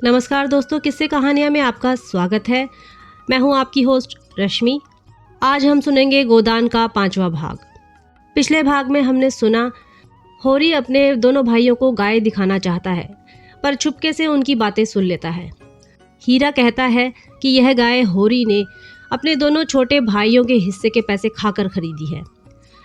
नमस्कार दोस्तों, किस्से कहानियाँ में आपका स्वागत है। मैं हूँ आपकी होस्ट रश्मि। आज हम सुनेंगे गोदान का 5वां भाग। पिछले भाग में हमने सुना होरी अपने दोनों भाइयों को गाय दिखाना चाहता है, पर चुपके से उनकी बातें सुन लेता है। हीरा कहता है कि यह गाय होरी ने अपने दोनों छोटे भाइयों के हिस्से के पैसे खाकर खरीदी है।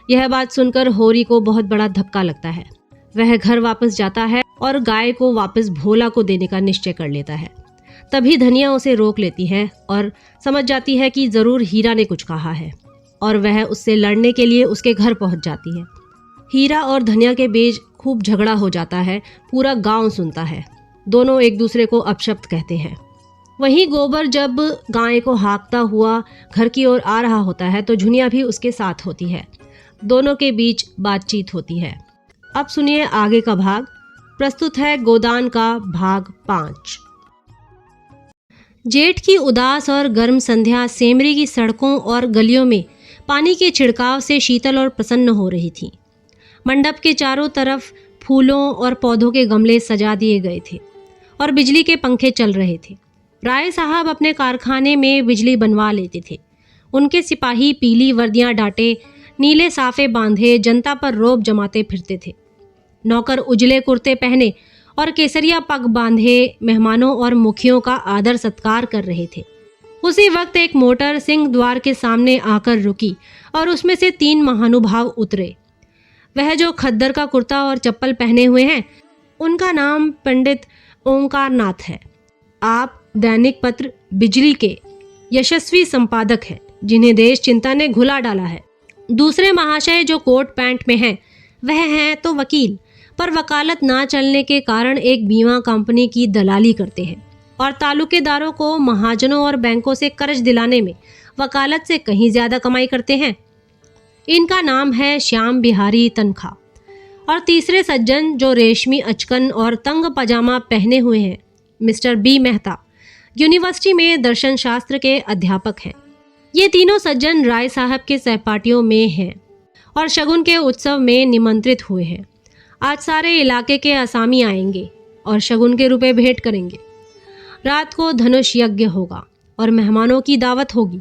यह बात सुनकर होरी को बहुत बड़ा धक्का लगता है। वह घर वापस जाता है और गाय को वापस भोला को देने का निश्चय कर लेता है। तभी धनिया उसे रोक लेती है और समझ जाती है कि जरूर हीरा ने कुछ कहा है, और वह उससे लड़ने के लिए उसके घर पहुंच जाती है। हीरा और धनिया के बीच खूब झगड़ा हो जाता है। पूरा गांव सुनता है। दोनों एक दूसरे को अपशब्द कहते हैं। वहीं गोबर जब गाय को हाँकता हुआ घर की ओर आ रहा होता है तो झुनिया भी उसके साथ होती है। दोनों के बीच बातचीत होती है। अब सुनिए आगे का भाग। प्रस्तुत है गोदान का भाग 5। जेठ की उदास और गर्म संध्या सेमरी की सड़कों और गलियों में पानी के छिड़काव से शीतल और प्रसन्न हो रही थी। मंडप के चारों तरफ फूलों और पौधों के गमले सजा दिए गए थे और बिजली के पंखे चल रहे थे। राय साहब अपने कारखाने में बिजली बनवा लेते थे। उनके सिपाही पीली वर्दियां डाटे, नीले साफे बांधे जनता पर रौब जमाते फिरते थे। नौकर उजले कुर्ते पहने और केसरिया पग बांधे मेहमानों और मुखियों का आदर सत्कार कर रहे थे। उसी वक्त एक मोटर सिंह द्वार के सामने आकर रुकी और उसमें से 3 महानुभाव उतरे। वह जो खद्दर का कुर्ता और चप्पल पहने हुए हैं, उनका नाम पंडित ओंकार नाथ है। आप दैनिक पत्र बिजली के यशस्वी संपादक हैं, जिन्हें देश चिंता ने घुला डाला है। दूसरे महाशय जो कोट पैंट में हैं, वह हैं तो वकील, पर वकालत ना चलने के कारण एक बीमा कंपनी की दलाली करते हैं और तालुकेदारों को महाजनों और बैंकों से कर्ज दिलाने में वकालत से कहीं ज्यादा कमाई करते हैं। इनका नाम है श्याम बिहारी तनखा। और तीसरे सज्जन जो रेशमी अचकन और तंग पजामा पहने हुए हैं, मिस्टर बी मेहता, यूनिवर्सिटी में दर्शन शास्त्र के अध्यापक हैं। ये तीनों सज्जन राय साहब के सहपाठियों में हैं और शगुन के उत्सव में निमंत्रित हुए हैं। आज सारे इलाके के असामी आएंगे और शगुन के रुपए भेंट करेंगे। रात को धनुष यज्ञ होगा और मेहमानों की दावत होगी।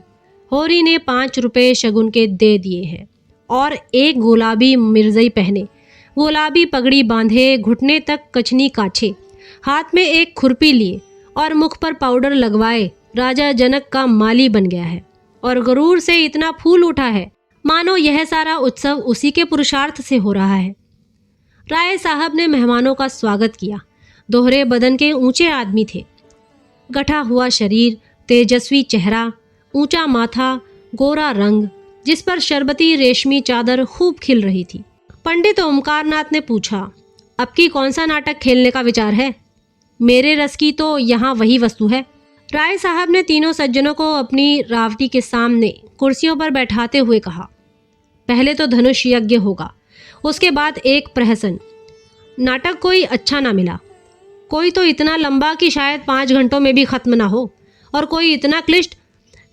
होरी ने 5 रुपए शगुन के दे दिए हैं और एक गुलाबी मिर्जई पहने, गुलाबी पगड़ी बांधे, घुटने तक कछनी काछे, हाथ में एक खुरपी लिए और मुख पर पाउडर लगवाए राजा जनक का माली बन गया है और गरूर से इतना फूल उठा है मानो यह सारा उत्सव उसी के पुरुषार्थ से हो रहा है। राय साहब ने मेहमानों का स्वागत किया। दोहरे बदन के ऊंचे आदमी थे। गठा हुआ शरीर, तेजस्वी चेहरा, ऊंचा माथा, गोरा रंग, जिस पर शरबती रेशमी चादर खूब खिल रही थी। पंडित ओमकार नाथ ने पूछा, अब की कौन सा नाटक खेलने का विचार है? मेरे रस की तो यहाँ वही वस्तु है। राय साहब ने तीनों सज्जनों को अपनी रावटी के सामने कुर्सियों पर बैठाते हुए कहा, पहले तो धनुष यज्ञ होगा, उसके बाद एक प्रहसन। नाटक कोई अच्छा ना मिला, कोई तो इतना लंबा कि शायद 5 घंटों में भी खत्म ना हो, और कोई इतना क्लिष्ट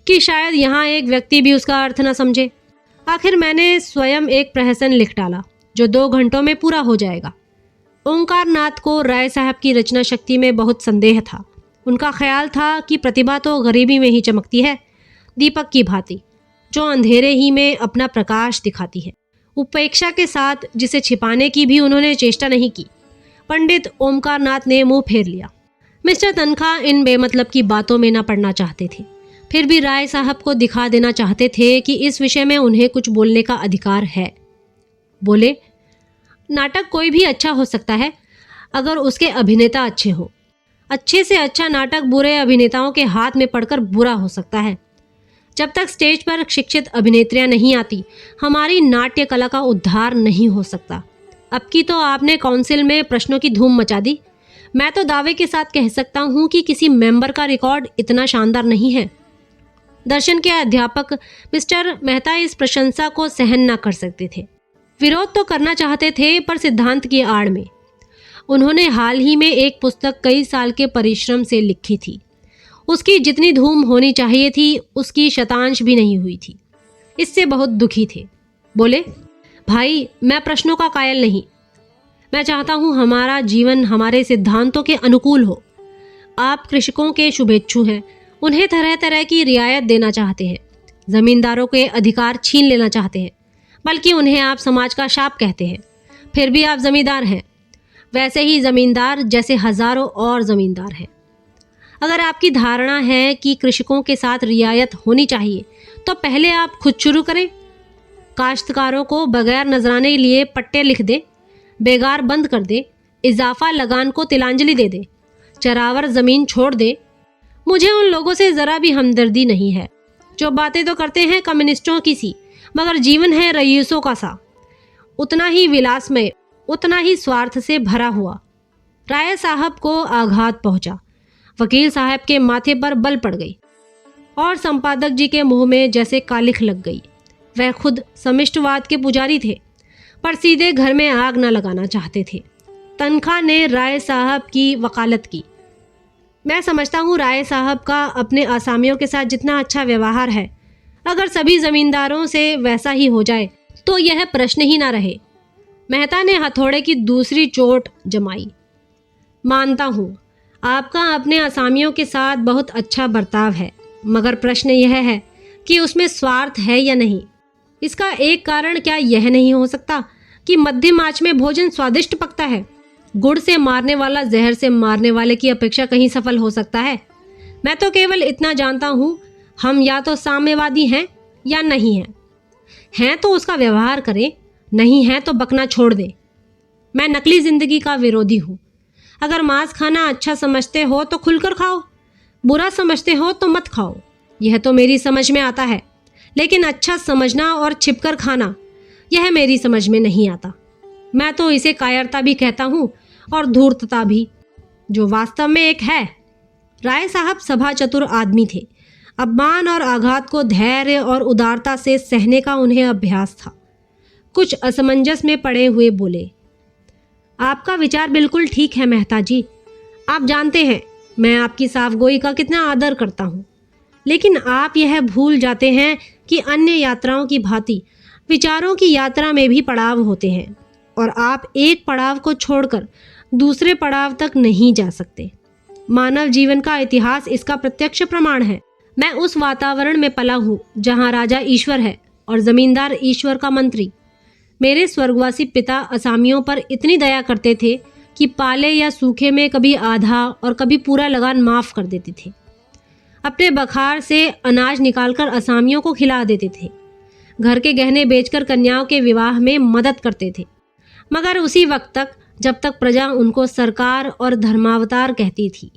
कि शायद यहाँ एक व्यक्ति भी उसका अर्थ ना समझे। आखिर मैंने स्वयं एक प्रहसन लिख डाला जो 2 घंटों में पूरा हो जाएगा। ओंकार नाथ को राय साहब की रचना शक्ति में बहुत संदेह था। उनका ख्याल था कि प्रतिभा तो गरीबी में ही चमकती है, दीपक की भांति, जो अंधेरे ही में अपना प्रकाश दिखाती है, उपेक्षा के साथ, जिसे छिपाने की भी उन्होंने चेष्टा नहीं की। पंडित ओमकार नाथ ने मुंह फेर लिया। मिस्टर तनखा इन बेमतलब की बातों में न पड़ना चाहते थे, फिर भी राय साहब को दिखा देना चाहते थे कि इस विषय में उन्हें कुछ बोलने का अधिकार है। बोले, नाटक कोई भी अच्छा हो सकता है अगर उसके अभिनेता अच्छे हो। अच्छे से अच्छा नाटक बुरे अभिनेताओं के हाथ में पड़कर बुरा हो सकता है। जब तक स्टेज पर शिक्षित अभिनेत्रियां नहीं आती, हमारी नाट्य कला का उद्धार नहीं हो सकता। अब की तो आपने काउंसिल में प्रश्नों की धूम मचा दी। मैं तो दावे के साथ कह सकता हूं कि किसी मेंबर का रिकॉर्ड इतना शानदार नहीं है। दर्शन के अध्यापक मिस्टर मेहता इस प्रशंसा को सहन न कर सकते थे। विरोध तो करना चाहते थे, पर सिद्धांत की आड़ में। उन्होंने हाल ही में एक पुस्तक कई साल के परिश्रम से लिखी थी। उसकी जितनी धूम होनी चाहिए थी, उसकी शतांश भी नहीं हुई थी। इससे बहुत दुखी थे। बोले, भाई, मैं प्रश्नों का कायल नहीं। मैं चाहता हूं हमारा जीवन हमारे सिद्धांतों के अनुकूल हो। आप कृषकों के शुभेच्छु हैं, उन्हें तरह तरह की रियायत देना चाहते हैं, जमींदारों के अधिकार छीन लेना चाहते हैं, बल्कि उन्हें आप समाज का शाप कहते हैं। फिर भी आप जमींदार हैं, वैसे ही जमींदार जैसे हजारों और जमींदार हैं। अगर आपकी धारणा है कि कृषकों के साथ रियायत होनी चाहिए तो पहले आप खुद शुरू करें। काश्तकारों को बगैर नजराने लिए पट्टे लिख दे, बेगार बंद कर दे, इजाफा लगान को तिलांजलि दे दे, चरावर जमीन छोड़ दे। मुझे उन लोगों से जरा भी हमदर्दी नहीं है जो बातें तो करते हैं कम्युनिस्टों की सी, मगर जीवन है रईसों का सा, उतना ही विलासमय, उतना ही स्वार्थ से भरा हुआ। राय साहब को आघात पहुंचा। वकील साहब के माथे पर बल पड़ गई और संपादक जी के मुंह में जैसे कालिख लग गई। वह खुद समिष्टवाद के पुजारी थे, पर सीधे घर में आग न लगाना चाहते थे। तनख्वाह ने राय साहब की वकालत की। मैं समझता हूँ राय साहब का अपने आसामियों के साथ जितना अच्छा व्यवहार है, अगर सभी जमींदारों से वैसा ही हो जाए तो यह प्रश्न ही ना रहे। मेहता ने हथौड़े की दूसरी चोट जमाई। मानता हूँ आपका अपने असामियों के साथ बहुत अच्छा बर्ताव है, मगर प्रश्न यह है कि उसमें स्वार्थ है या नहीं। इसका एक कारण क्या यह नहीं हो सकता कि मध्यम आंच में भोजन स्वादिष्ट पकता है? गुड़ से मारने वाला जहर से मारने वाले की अपेक्षा कहीं सफल हो सकता है। मैं तो केवल इतना जानता हूँ, हम या तो साम्यवादी हैं या नहीं हैं। हैं तो उसका व्यवहार करें, नहीं है तो बकना छोड़ दें। मैं नकली जिंदगी का विरोधी हूँ। अगर मांस खाना अच्छा समझते हो तो खुलकर खाओ, बुरा समझते हो तो मत खाओ। यह तो मेरी समझ में आता है, लेकिन अच्छा समझना और छिपकर खाना, यह मेरी समझ में नहीं आता। मैं तो इसे कायरता भी कहता हूँ और धूर्तता भी, जो वास्तव में एक है। राय साहब सभा चतुर आदमी थे। अपमान और आघात को धैर्य और उदारता से सहने का उन्हें अभ्यास था। कुछ असमंजस में पड़े हुए बोले, आपका विचार बिल्कुल ठीक है मेहता जी। आप जानते हैं मैं आपकी साफगोई का कितना आदर करता हूँ, लेकिन आप यह भूल जाते हैं कि अन्य यात्राओं की भांति विचारों की यात्रा में भी पड़ाव होते हैं और आप एक पड़ाव को छोड़कर दूसरे पड़ाव तक नहीं जा सकते। मानव जीवन का इतिहास इसका प्रत्यक्ष प्रमाण है। मैं उस वातावरण में पला हूँ जहाँ राजा ईश्वर है और जमींदार ईश्वर का मंत्री। मेरे स्वर्गवासी पिता असामियों पर इतनी दया करते थे कि पाले या सूखे में कभी आधा और कभी पूरा लगान माफ कर देते थे। अपने बखार से अनाज निकालकर असामियों को खिला देते थे। घर के गहने बेचकर कन्याओं के विवाह में मदद करते थे, मगर उसी वक्त तक जब तक प्रजा उनको सरकार और धर्मावतार कहती थी।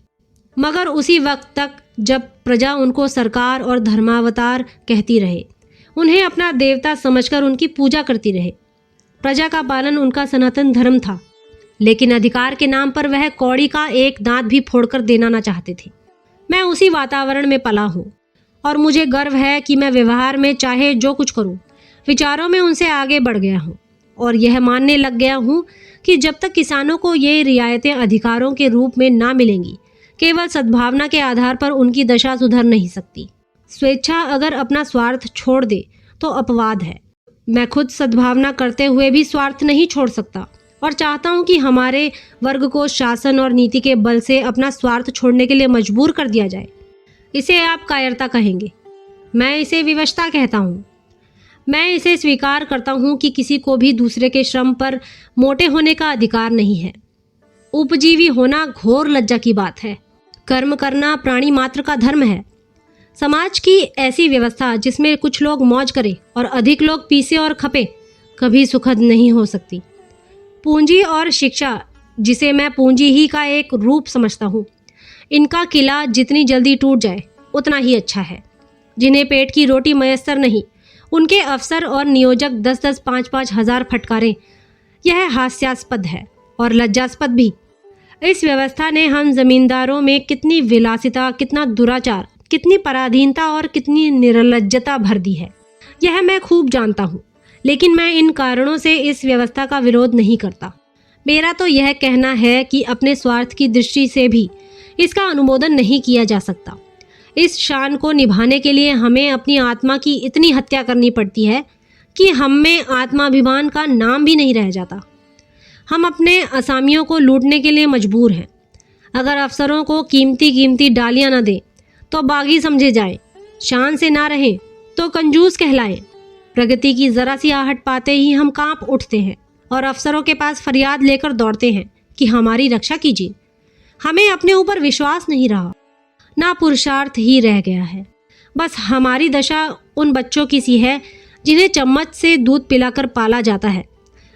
मगर उसी वक्त तक जब प्रजा उनको सरकार और धर्मावतार कहती रहे, उन्हें अपना देवता समझकर उनकी पूजा करती रहे। प्रजा का पालन उनका सनातन धर्म था, लेकिन अधिकार के नाम पर वह कौड़ी का एक दांत भी फोड़कर देना ना चाहते थे। मैं उसी वातावरण में पला हूँ और मुझे गर्व है कि मैं व्यवहार में चाहे जो कुछ करूँ, विचारों में उनसे आगे बढ़ गया हूँ और यह मानने लग गया हूँ कि जब तक किसानों को ये रियायतें अधिकारों के रूप में ना मिलेंगी, केवल सद्भावना के आधार पर उनकी दशा सुधर नहीं सकती। स्वेच्छा अगर अपना स्वार्थ छोड़ दे तो अपवाद है। मैं खुद सद्भावना करते हुए भी स्वार्थ नहीं छोड़ सकता और चाहता हूं कि हमारे वर्ग को शासन और नीति के बल से अपना स्वार्थ छोड़ने के लिए मजबूर कर दिया जाए। इसे आप कायरता कहेंगे, मैं इसे विवशता कहता हूँ। मैं इसे स्वीकार करता हूँ कि किसी को भी दूसरे के श्रम पर मोटे होने का अधिकार नहीं है। उपजीवी होना घोर लज्जा की बात है। कर्म करना प्राणी मात्र का धर्म है। समाज की ऐसी व्यवस्था जिसमें कुछ लोग मौज करें और अधिक लोग पीसे और खपे, कभी सुखद नहीं हो सकती। पूंजी और शिक्षा, जिसे मैं पूंजी ही का एक रूप समझता हूँ, इनका किला जितनी जल्दी टूट जाए उतना ही अच्छा है। जिन्हें पेट की रोटी मयस्सर नहीं, उनके अफसर और नियोजक 10-10, 5-5 हज़ार फटकारें, यह हास्यास्पद है और लज्जास्पद भी। इस व्यवस्था ने हम जमींदारों में कितनी विलासिता, कितना दुराचार, कितनी पराधीनता और कितनी निर्लज्जता भर दी है, यह मैं खूब जानता हूँ। लेकिन मैं इन कारणों से इस व्यवस्था का विरोध नहीं करता। मेरा तो यह कहना है कि अपने स्वार्थ की दृष्टि से भी इसका अनुमोदन नहीं किया जा सकता। इस शान को निभाने के लिए हमें अपनी आत्मा की इतनी हत्या करनी पड़ती है कि हम में आत्माभिमान का नाम भी नहीं रह जाता। हम अपने असामियों को लूटने के लिए मजबूर हैं। अगर अफसरों को कीमती कीमती डालियां न दें तो बागी समझे जाएं, शान से ना रहें तो कंजूस कहलाएं। प्रगति की जरा सी आहट पाते ही हम कांप उठते हैं और अफसरों के पास फरियाद लेकर दौड़ते हैं कि हमारी रक्षा कीजिए। हमें अपने ऊपर विश्वास नहीं रहा, ना पुरुषार्थ ही रह गया है। बस हमारी दशा उन बच्चों की सी है जिन्हें चम्मच से दूध पिलाकर पाला जाता है,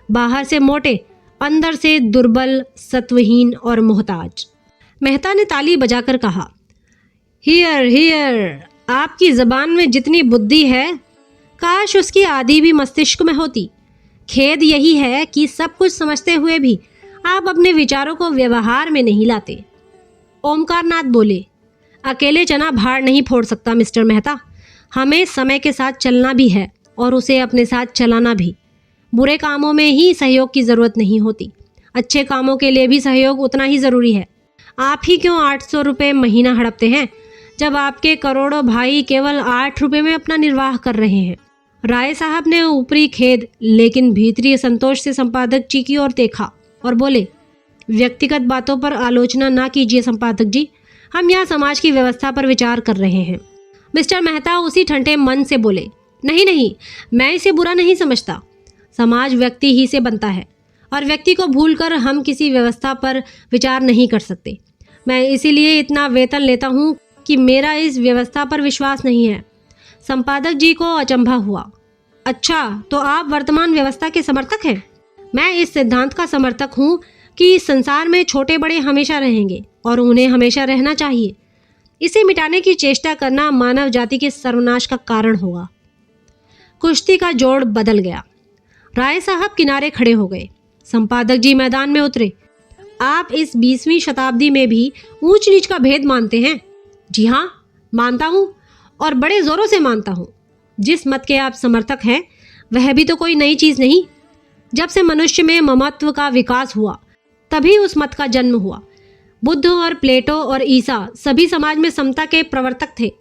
बाहर से मोटे, अंदर से दुर्बल, सत्वहीन और मोहताज। मेहता ने ताली बजाकर कहा, हियर हियर, आपकी जबान में जितनी बुद्धि है काश उसकी आधी भी मस्तिष्क में होती। खेद यही है कि सब कुछ समझते हुए भी आप अपने विचारों को व्यवहार में नहीं लाते। ओमकारनाथ बोले, अकेले चना भार नहीं फोड़ सकता मिस्टर मेहता, हमें समय के साथ चलना भी है और उसे अपने साथ चलाना भी। बुरे कामों में ही सहयोग की ज़रूरत नहीं होती, अच्छे कामों के लिए भी सहयोग उतना ही ज़रूरी है। आप ही क्यों 800 रुपये महीना हड़पते हैं जब आपके करोड़ों भाई केवल 8 रुपये में अपना निर्वाह कर रहे हैं। राय साहब ने ऊपरी खेद लेकिन भीतरी संतोष से संपादक जी की ओर देखा और बोले, व्यक्तिगत बातों पर आलोचना ना कीजिए संपादक जी, हम यहाँ समाज की व्यवस्था पर विचार कर रहे हैं। मिस्टर मेहता उसी ठंडे मन से बोले, नहीं नहीं, मैं इसे बुरा नहीं समझता। समाज व्यक्ति ही से बनता है और व्यक्ति को भूलकर हम किसी व्यवस्था पर विचार नहीं कर सकते। मैं इसीलिए इतना वेतन लेता हूँ कि मेरा इस व्यवस्था पर विश्वास नहीं है। संपादक जी को अचंभा हुआ, अच्छा तो आप वर्तमान व्यवस्था के समर्थक हैं? मैं इस सिद्धांत का समर्थक हूँ कि संसार में छोटे बड़े हमेशा रहेंगे और उन्हें हमेशा रहना चाहिए। इसे मिटाने की चेष्टा करना मानव जाति के सर्वनाश का कारण होगा। कुश्ती का जोड़ बदल गया। राय साहब किनारे खड़े हो गए। संपादक जी मैदान में उतरे। आप इस 20वीं शताब्दी में भी ऊंच नीच का भेद मानते हैं? जी हाँ, मानता हूँ और बड़े जोरों से मानता हूँ। जिस मत के आप समर्थक हैं वह भी तो कोई नई चीज नहीं। जब से मनुष्य में ममत्व का विकास हुआ तभी उस मत का जन्म हुआ। बुद्ध और प्लेटो और ईसा सभी समाज में समता के प्रवर्तक थे।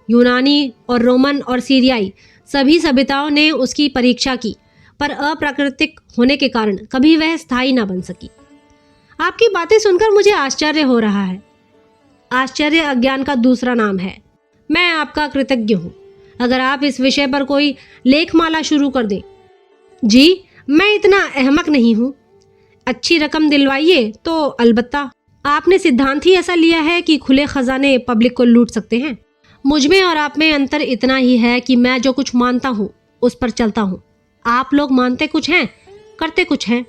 यूनानी और रोमन और सीरियाई सभी सभ्यताओं ने उसकी परीक्षा की, पर अप्राकृतिक होने के कारण कभी वह स्थायी न बन सकी। आपकी बातें सुनकर मुझे आश्चर्य हो रहा है। आश्चर्य अज्ञान का दूसरा नाम है। मैं आपका कृतज्ञ हूँ अगर आप इस विषय पर कोई लेखमाला शुरू कर दें। जी, मैं इतना अहमक नहीं हूँ। अच्छी रकम दिलवाइए तो अलबत्ता। आपने सिद्धांत ही ऐसा लिया है कि खुले खजाने पब्लिक को लूट सकते हैं। मुझ में और आप में अंतर इतना ही है कि मैं जो कुछ मानता हूँ उस पर चलता हूँ। आप लोग मानते कुछ हैं, करते कुछ हैं।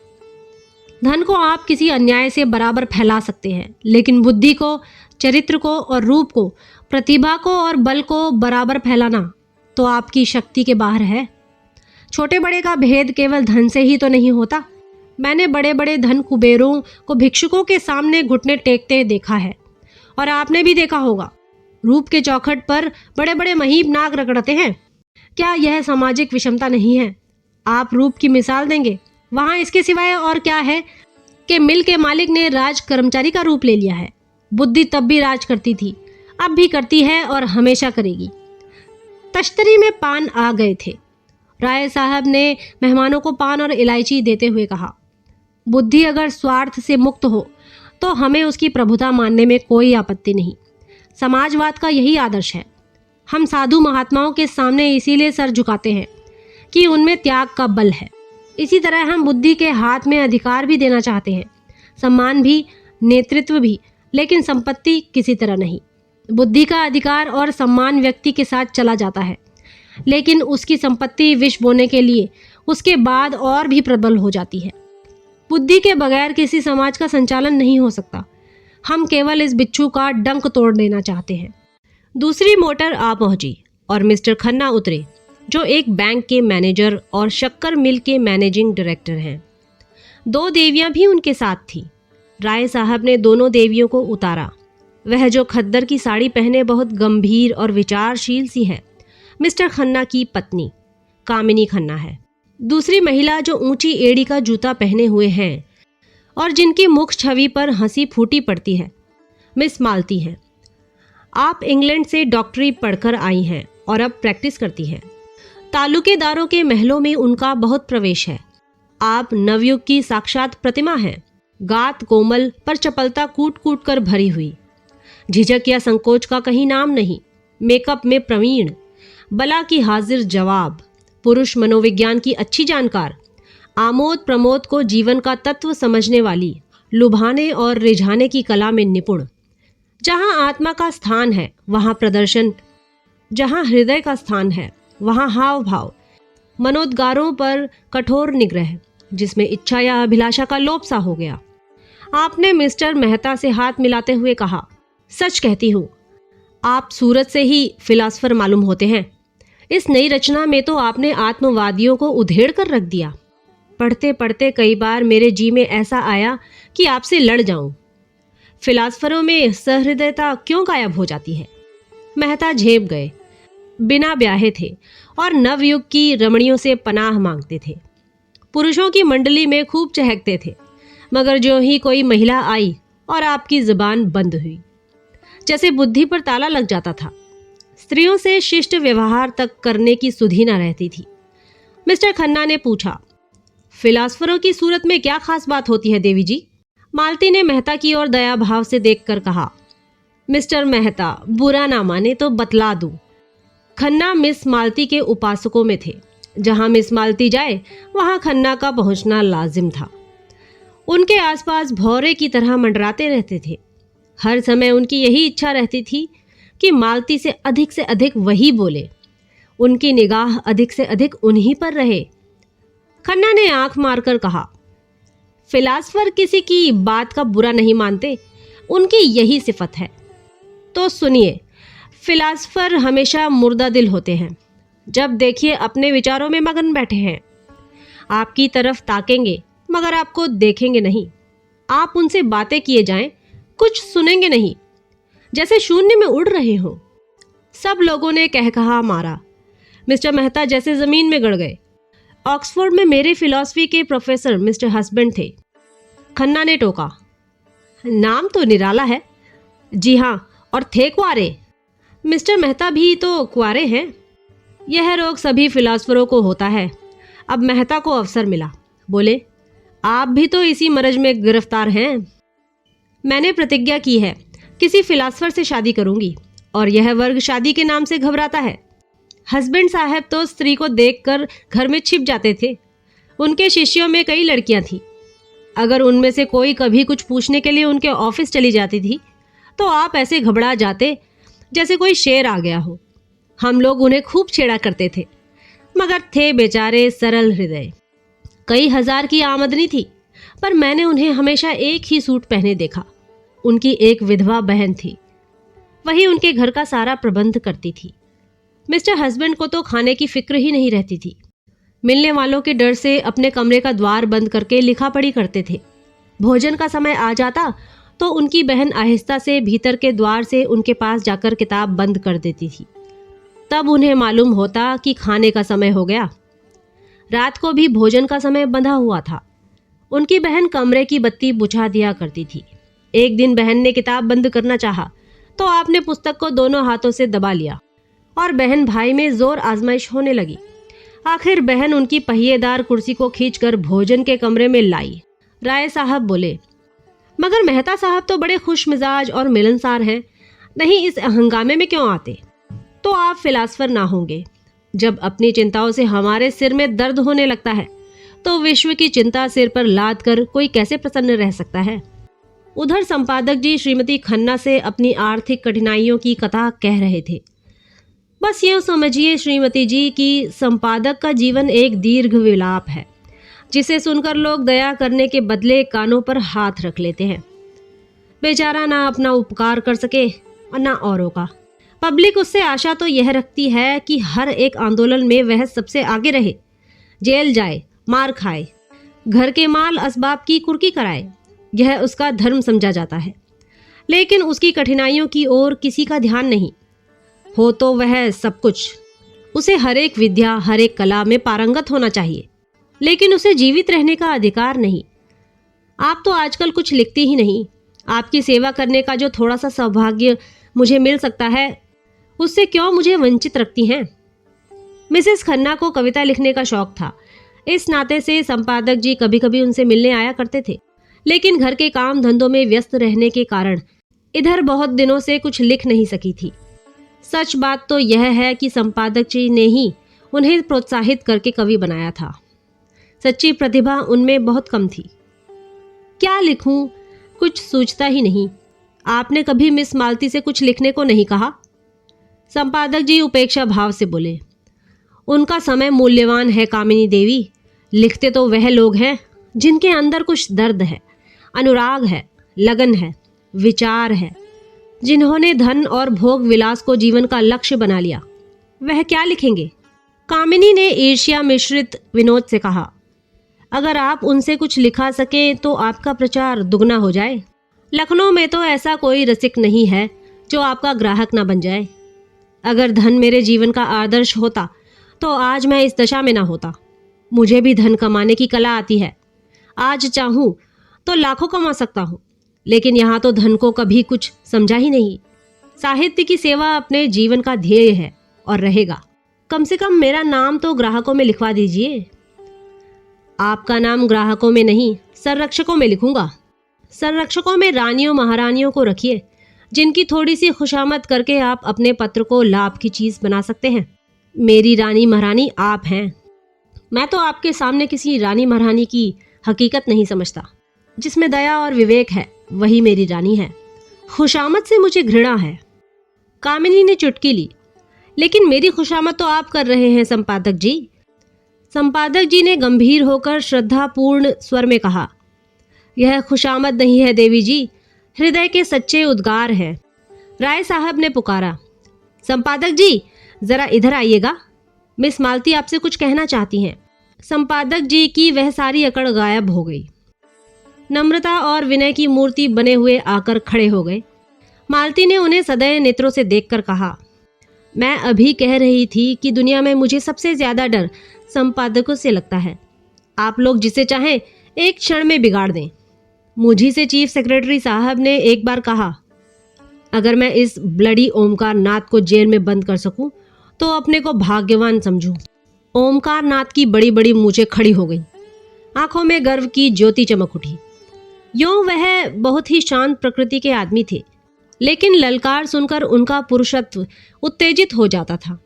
धन को आप किसी अन्याय से बराबर फैला सकते हैं, लेकिन बुद्धि को, चरित्र को और रूप को, प्रतिभा को और बल को बराबर फैलाना तो आपकी शक्ति के बाहर है। छोटे बड़े का भेद केवल धन से ही तो नहीं होता। मैंने बड़े बड़े धन कुबेरों को भिक्षुकों के सामने घुटने टेकते देखा है, और आपने भी देखा होगा। रूप के चौखट पर बड़े बड़े महीप नाक रगड़ते हैं। क्या यह सामाजिक विषमता नहीं है? आप रूप की मिसाल देंगे, वहाँ इसके सिवाय और क्या है कि मिल के मालिक ने राज कर्मचारी का रूप ले लिया है। बुद्धि तब भी राज करती थी, अब भी करती है और हमेशा करेगी। तश्तरी में पान आ गए थे। राय साहब ने मेहमानों को पान और इलायची देते हुए कहा, बुद्धि अगर स्वार्थ से मुक्त हो तो हमें उसकी प्रभुता मानने में कोई आपत्ति नहीं। समाजवाद का यही आदर्श है। हम साधु महात्माओं के सामने इसीलिए सर झुकाते हैं कि उनमें त्याग का बल है। इसी तरह हम बुद्धि के हाथ में अधिकार भी देना चाहते हैं, सम्मान भी, नेतृत्व भी, लेकिन संपत्ति किसी तरह नहीं। बुद्धि का अधिकार और सम्मान व्यक्ति के साथ चला जाता है, लेकिन उसकी संपत्ति विष बोने के लिए उसके बाद और भी प्रबल हो जाती है। बुद्धि के बगैर किसी समाज का संचालन नहीं हो सकता। हम केवल इस बिच्छू का डंक तोड़ देना चाहते हैं। दूसरी मोटर आ पहुंची और मिस्टर खन्ना उतरे, जो एक बैंक के मैनेजर और शक्कर मिल के मैनेजिंग डायरेक्टर हैं। 2 देवियां भी उनके साथ थीं। राय साहब ने दोनों देवियों को उतारा। वह जो खद्दर की साड़ी पहने बहुत गंभीर और विचारशील सी है, मिस्टर खन्ना की पत्नी कामिनी खन्ना है। दूसरी महिला जो ऊंची एड़ी का जूता पहने हुए हैं और जिनकी मुख छवि पर हंसी फूटी पड़ती है, मिस मालती हैं। आप इंग्लैंड से डॉक्टरी पढ़कर आई हैं और अब प्रैक्टिस करती हैं। तालुकेदारों के महलों में उनका बहुत प्रवेश है। आप नवयुग की साक्षात प्रतिमा हैं। गात कोमल पर चपलता कूट कूट कर भरी हुई। झिझक या संकोच का कहीं नाम नहीं। मेकअप में प्रवीण, बला की हाजिर जवाब, पुरुष मनोविज्ञान की अच्छी जानकार, आमोद प्रमोद को जीवन का तत्व समझने वाली, लुभाने और रिझाने की कला में निपुण। जहां आत्मा का स्थान है वहां प्रदर्शन, जहां हृदय का स्थान है वहां हाव भाव, मनोद्गारों पर कठोर निग्रह, जिसमें इच्छा या अभिलाषा का लोप सा हो गया। आपने मिस्टर मेहता से हाथ मिलाते हुए कहा, सच कहती हूँ, आप सूरत से ही फिलासफर मालूम होते हैं। इस नई रचना में तो आपने आत्मवादियों को उधेड़ कर रख दिया। पढ़ते पढ़ते कई बार मेरे जी में ऐसा आया कि आपसे लड़ जाऊं। फिलासफरों में सहृदयता क्यों गायब हो जाती है? मेहता झेप गए। बिना ब्याहे थे और नवयुग की रमणियों से पनाह मांगते थे। पुरुषों की मंडली में खूब चहकते थे, मगर जो ही कोई महिला आई और आपकी जुबान बंद हुई, जैसे बुद्धि पर ताला लग जाता था। स्त्रियों से शिष्ट व्यवहार तक करने की सुधि न रहती थी। मिस्टर खन्ना ने पूछा, फिलासफरों की सूरत में क्या खास बात होती है देवी जी? मालती ने मेहता की ओर दया भाव से देखकर कहा, मिस्टर मेहता, बुरा ना माने तो बतला दूं। खन्ना मिस मालती के उपासकों में थे। जहां मिस मालती जाए वहां खन्ना का पहुंचना लाजिम था। उनके आसपास भौरे की तरह मंडराते रहते थे। हर समय उनकी यही इच्छा रहती थी कि मालती से अधिक वही बोले, उनकी निगाह अधिक से अधिक उन्हीं पर रहे। खन्ना ने आंख मारकर कहा, फिलासफर किसी की बात का बुरा नहीं मानते, उनकी यही सिफत है। तो सुनिए, फिलासफर हमेशा मुर्दा दिल होते हैं। जब देखिए अपने विचारों में मगन बैठे हैं। आपकी तरफ ताकेंगे मगर आपको देखेंगे नहीं। आप उनसे बातें किए जाएं, कुछ सुनेंगे नहीं, जैसे शून्य में उड़ रहे हो। सब लोगों ने कह कहा मारा। मिस्टर मेहता जैसे जमीन में गड़ गए। ऑक्सफोर्ड में मेरे फिलॉसफी के प्रोफेसर मिस्टर हस्बैंड थे। खन्ना ने टोका, नाम तो निराला है। जी हाँ, और थे कुआरे। मिस्टर मेहता भी तो कुआरे हैं। यह रोग सभी फिलासफरों को होता है। अब मेहता को अवसर मिला। बोले, आप भी तो इसी मरज में गिरफ्तार हैं। मैंने प्रतिज्ञा की है किसी फिलासफर से शादी करूंगी, और यह वर्ग शादी के नाम से घबराता है। हस्बैंड साहब तो स्त्री को देखकर घर में छिप जाते थे। उनके शिष्यों में कई लड़कियां थीं। अगर उनमें से कोई कभी कुछ पूछने के लिए उनके ऑफिस चली जाती थी तो आप ऐसे घबरा जाते जैसे कोई शेर आ गया हो। हम लोग उन्हें खूब छेड़ा करते थे, मगर थे बेचारे सरल हृदय। कई हजार की आमदनी थी, पर मैंने उन्हें हमेशा एक ही सूट पहने देखा। उनकी एक विधवा बहन थी, वही उनके घर का सारा प्रबंध करती थी। मिस्टर हस्बैंड को तो खाने की फिक्र ही नहीं रहती थी। मिलने वालों के डर से अपने कमरे का द्वार बंद करके लिखा पढ़ी करते थे। भोजन का समय आ जाता तो उनकी बहन आहिस्ता से भीतर के द्वार से उनके पास जाकर किताब बंद कर देती थी। तब उन्हें मालूम होता कि खाने का समय हो गया। रात को भी भोजन का समय बंधा हुआ था। उनकी बहन कमरे की बत्ती बुझा दिया करती थी। एक दिन बहन ने किताब बंद करना चाहा तो आपने पुस्तक को दोनों हाथों से दबा लिया और बहन भाई में जोर आजमाइश होने लगी। आखिर बहन उनकी पहिएदार कुर्सी को खींचकर भोजन के कमरे में लाई। राय साहब बोले, मगर मेहता साहब तो बड़े खुश मिजाज और मिलनसार हैं, नहीं इस हंगामे में क्यों आते? तो आप फिलासफर ना होंगे। जब अपनी चिंताओं से हमारे सिर में दर्द होने लगता है तो विश्व की चिंता सिर पर लाद कर कोई कैसे प्रसन्न रह सकता है? उधर संपादक जी श्रीमती खन्ना से अपनी आर्थिक कठिनाइयों की कथा कह रहे थे। बस यूँ समझिए श्रीमती जी कि संपादक का जीवन एक दीर्घ विलाप है, जिसे सुनकर लोग दया करने के बदले कानों पर हाथ रख लेते हैं। बेचारा ना अपना उपकार कर सके और ना औरों का। पब्लिक उससे आशा तो यह रखती है कि हर एक आंदोलन में वह सबसे आगे रहे, जेल जाए, मार खाए, घर के माल असबाब की कुर्की कराए। यह उसका धर्म समझा जाता है। लेकिन उसकी कठिनाइयों की ओर किसी का ध्यान नहीं हो तो वह सब कुछ। उसे हर एक विद्या, हर एक कला में पारंगत होना चाहिए, लेकिन उसे जीवित रहने का अधिकार नहीं। आप तो आजकल कुछ लिखती ही नहीं। आपकी सेवा करने का जो थोड़ा सा सौभाग्य मुझे मिल सकता है, उससे क्यों मुझे वंचित रखती हैं? मिसेस खन्ना को कविता लिखने का शौक था। इस नाते से संपादक जी कभी कभी उनसे मिलने आया करते थे, लेकिन घर के काम धंधों में व्यस्त रहने के कारण इधर बहुत दिनों से कुछ लिख नहीं सकी थी। सच बात तो यह है कि संपादक जी ने ही उन्हें प्रोत्साहित करके कवि बनाया था। सच्ची प्रतिभा उनमें बहुत कम थी। क्या लिखूं, कुछ सूझता ही नहीं। आपने कभी मिस मालती से कुछ लिखने को नहीं कहा? संपादक जी उपेक्षा भाव से बोले। उनका समय मूल्यवान है कामिनी देवी। लिखते तो वह लोग हैं जिनके अंदर कुछ दर्द है, अनुराग है, लगन है, विचार है, जिन्होंने धन और भोग विलास को जीवन का लक्ष्य बना लिया। वह क्या लिखेंगे? कामिनी ने ईर्ष्या मिश्रित विनोद से कहा। अगर आप उनसे कुछ लिखा सके तो आपका प्रचार दुगना हो जाए। लखनऊ में तो ऐसा कोई रसिक नहीं है जो आपका ग्राहक ना बन जाए। अगर धन मेरे जीवन का आदर्श होता तो आज मैं इस दशा में ना होता। मुझे भी धन कमाने की कला आती है। आज चाहूं तो लाखों कमा सकता हूं, लेकिन यहाँ तो धन को कभी कुछ समझा ही नहीं। साहित्य की सेवा अपने जीवन का ध्येय है और रहेगा। कम से कम मेरा नाम तो ग्राहकों में लिखवा दीजिए। आपका नाम ग्राहकों में नहीं, संरक्षकों में लिखूंगा। संरक्षकों में रानियों महारानियों को रखिए, जिनकी थोड़ी सी खुशामद करके आप अपने पत्र को लाभ की चीज बना सकते हैं। मेरी रानी महारानी आप हैं। मैं तो आपके सामने किसी रानी महारानी की हकीकत नहीं समझता। जिसमें दया और विवेक है वही मेरी रानी है। खुशामद से मुझे घृणा है। कामिनी ने चुटकी ली। लेकिन मेरी खुशामद तो आप कर रहे हैं संपादक जी। संपादक जी ने गंभीर होकर श्रद्धापूर्ण स्वर में कहा, यह खुशामद नहीं है देवी जी, हृदय के सच्चे उद्गार हैं। राय साहब ने पुकारा, संपादक जी जरा इधर आइएगा, मिस मालती आपसे कुछ कहना चाहती हैं। संपादक जी की वह सारी अकड़ गायब हो गई। नम्रता और विनय की मूर्ति बने हुए आकर खड़े हो गए। मालती ने उन्हें सदैव नेत्रों से देखकर कहा, मैं अभी कह रही थी कि दुनिया में मुझे सबसे ज्यादा डर संपादकों से लगता है। आप लोग जिसे चाहें एक क्षण में बिगाड़ दें। मुझी से चीफ सेक्रेटरी साहब ने एक बार कहा, अगर मैं इस ब्लडी ओमकार नाथ को जेल में बंद कर सकूं तो अपने को भाग्यवान समझूं। ओमकार नाथ की बड़ी बड़ी मूंछें खड़ी हो गई। आंखों में गर्व की ज्योति चमक उठी। यूं वह बहुत ही शांत प्रकृति के आदमी थे, लेकिन ललकार सुनकर उनका पुरुषत्व उत्तेजित हो जाता था।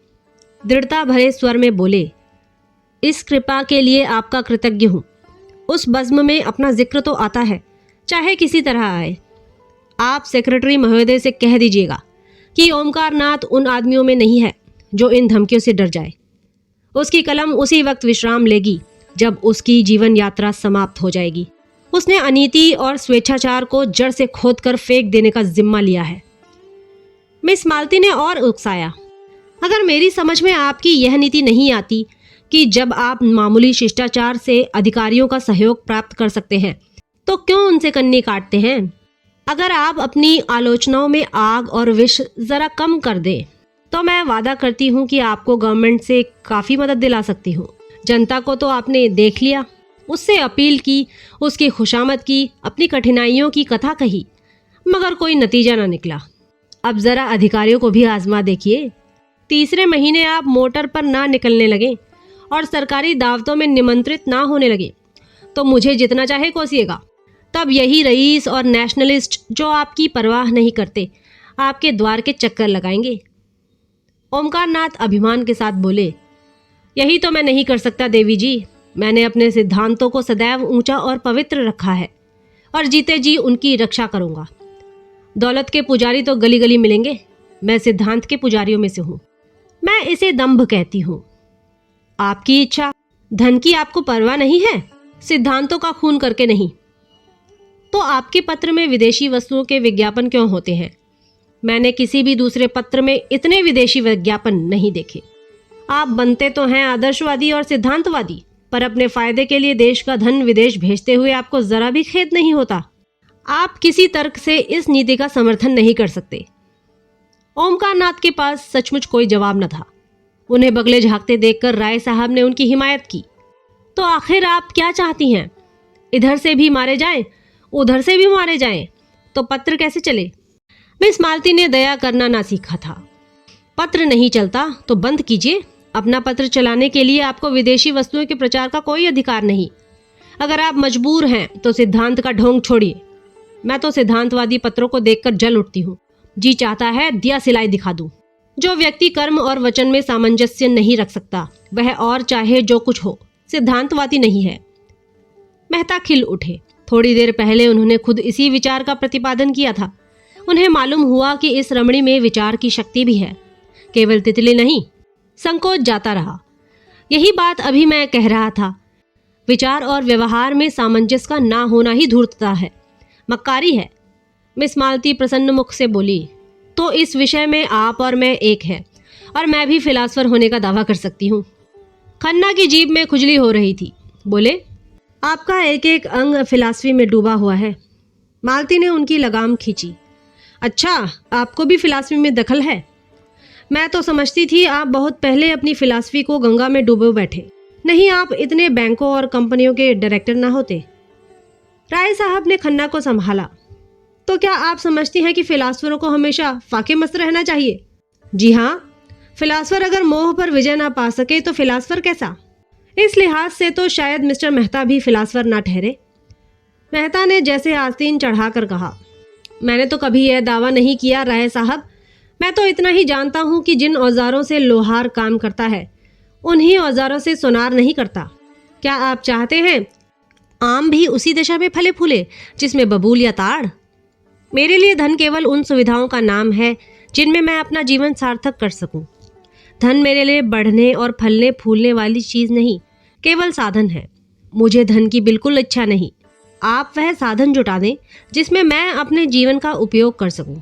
दृढ़ता भरे स्वर में बोले, इस कृपा के लिए आपका कृतज्ञ हूं। उस बज़्म में अपना जिक्र तो आता है, चाहे किसी तरह आए। आप सेक्रेटरी महोदय से कह दीजिएगा कि ओमकार नाथ उन आदमियों में नहीं है जो इन धमकियों से डर जाए। उसकी कलम उसी वक्त विश्राम लेगी जब उसकी जीवन यात्रा समाप्त हो जाएगी। उसने अनीति और स्वेच्छाचार को जड़ से खोदकर फेंक देने का जिम्मा लिया है। मिस मालती ने और उकसाया, अगर मेरी समझ में आपकी यह नीति नहीं आती कि जब आप मामूली शिष्टाचार से अधिकारियों का सहयोग प्राप्त कर सकते हैं तो क्यों उनसे कन्नी काटते हैं? अगर आप अपनी आलोचनाओं में आग और विष जरा कम कर दें तो मैं वादा करती हूँ कि आपको गवर्नमेंट से काफ़ी मदद दिला सकती हूँ। जनता को तो आपने देख लिया, उससे अपील की, उसकी खुशामद की, अपनी कठिनाइयों की कथा कही, मगर कोई नतीजा ना निकला। अब ज़रा अधिकारियों को भी आजमा देखिए। तीसरे महीने आप मोटर पर ना निकलने लगे और सरकारी दावतों में निमंत्रित ना होने लगे तो मुझे जितना चाहे कोसिएगा। तब यही रईस और नेशनलिस्ट जो आपकी परवाह नहीं करते आपके द्वार के चक्कर लगाएंगे। ओमकार नाथ अभिमान के साथ बोले, यही तो मैं नहीं कर सकता देवी जी। मैंने अपने सिद्धांतों को सदैव ऊंचा और पवित्र रखा है और जीते जी उनकी रक्षा करूंगा। दौलत के पुजारी तो गली गली मिलेंगे, मैं सिद्धांत के पुजारियों में से हूं। मैं इसे दंभ कहती हूं। आपकी इच्छा, धन की आपको परवाह नहीं है, सिद्धांतों का खून करके नहीं। तो आपके पत्र में विदेशी वस्तुओं के विज्ञापन क्यों होते हैं? मैंने किसी भी दूसरे पत्र में इतने विदेशी विज्ञापन नहीं देखे। आप बनते तो हैं आदर्शवादी और सिद्धांतवादी, पर अपने फायदे के लिए देश का धन विदेश भेजते हुए आपको जरा भी खेद नहीं होता। आप किसी तर्क से इस नीति का समर्थन नहीं कर सकते। ओमकार नाथ के पास सचमुच कोई जवाब न था। उन्हें बगले झांकते देखकर राय साहब ने उनकी हिमायत की। तो आखिर आप क्या चाहती हैं? इधर से भी मारे जाएं, उधर से भी मारे जाएं, तो पत्र कैसे चले? मिस मालती ने दया करना ना सीखा था। पत्र नहीं चलता तो बंद कीजिए। अपना पत्र चलाने के लिए आपको विदेशी वस्तुओं के प्रचार का कोई अधिकार नहीं। अगर आप मजबूर हैं तो सिद्धांत का ढोंग छोड़िए। मैं तो सिद्धांतवादी पत्रों को देखकर जल उठती हूँ। जी चाहता है दिया सिलाई दिखा दूं। जो व्यक्ति कर्म और वचन में सामंजस्य नहीं रख सकता, वह और चाहे जो कुछ हो, सिद्धांतवादी नहीं है। मेहता खिल उठे। थोड़ी देर पहले उन्होंने खुद इसी विचार का प्रतिपादन किया था। उन्हें मालूम हुआ कि इस रमणी में विचार की शक्ति भी है, केवल तितली नहीं। संकोच जाता रहा। यही बात अभी मैं कह रहा था। विचार और व्यवहार में सामंजस्य का ना होना ही धूर्तता है, मक्कारी है। मिस मालती प्रसन्न मुख से बोली, तो इस विषय में आप और मैं एक है, और मैं भी फिलासफर होने का दावा कर सकती हूँ। खन्ना की जीभ में खुजली हो रही थी। बोले, आपका एक एक अंग फिलासफी में डूबा हुआ है। मालती ने उनकी लगाम खींची। अच्छा, आपको भी फिलासफी में दखल है? मैं तो समझती थी आप बहुत पहले अपनी फिलासफी को गंगा में डूबे बैठे। नहीं, आप इतने बैंकों और कंपनियों के डायरेक्टर ना होते। राय साहब ने खन्ना को संभाला। तो क्या आप समझती हैं कि फिलासफरों को हमेशा फाके मस्त रहना चाहिए? जी हाँ, फिलासफर अगर मोह पर विजय ना पा सके तो फिलासफर कैसा? इस लिहाज से तो शायद मिस्टर मेहता भी फिलासफर ना ठहरे। मेहता ने जैसे आस्तीन चढ़ाकर कहा, मैंने तो कभी यह दावा नहीं किया राय साहब। मैं तो इतना ही जानता हूँ कि जिन औजारों से लोहार काम करता है, उन्हीं औजारों से सोनार नहीं करता। क्या आप चाहते हैं आम भी उसी दिशा में फले फूले जिसमें बबूल या ताड़? मेरे लिए धन केवल उन सुविधाओं का नाम है जिनमें मैं अपना जीवन सार्थक कर सकूं। धन मेरे लिए बढ़ने और फलने फूलने वाली चीज नहीं, केवल साधन है। मुझे धन की बिल्कुल इच्छा नहीं। आप वह साधन जुटा दें जिसमें मैं अपने जीवन का उपयोग कर सकूं।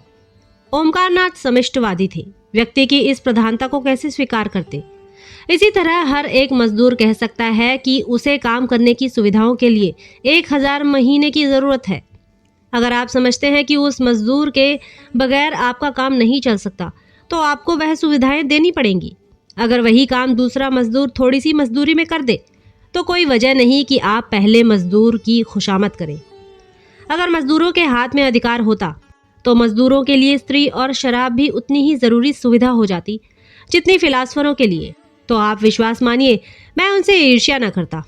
ओमकारनाथ समिष्टवादी थे। व्यक्ति की इस प्रधानता को कैसे स्वीकार करते? इसी तरह हर एक मजदूर कह सकता है कि उसे काम करने की सुविधाओं के लिए 1000 महीने की जरूरत है। अगर आप समझते हैं कि उस मजदूर के बगैर आपका काम नहीं चल सकता, तो आपको वह सुविधाएं देनी पड़ेंगी। अगर वही काम दूसरा मजदूर थोड़ी सी मजदूरी में कर दे, तो कोई वजह नहीं कि आप पहले मजदूर की खुशामद करें। अगर मजदूरों के हाथ में अधिकार होता, तो मजदूरों के लिए स्त्री और शराब भी उतनी ही जरूरी सुविधा हो जाती जितनी फिलासफरों के लिए। तो आप विश्वास मानिए, मैं उनसे ईर्ष्या न करता।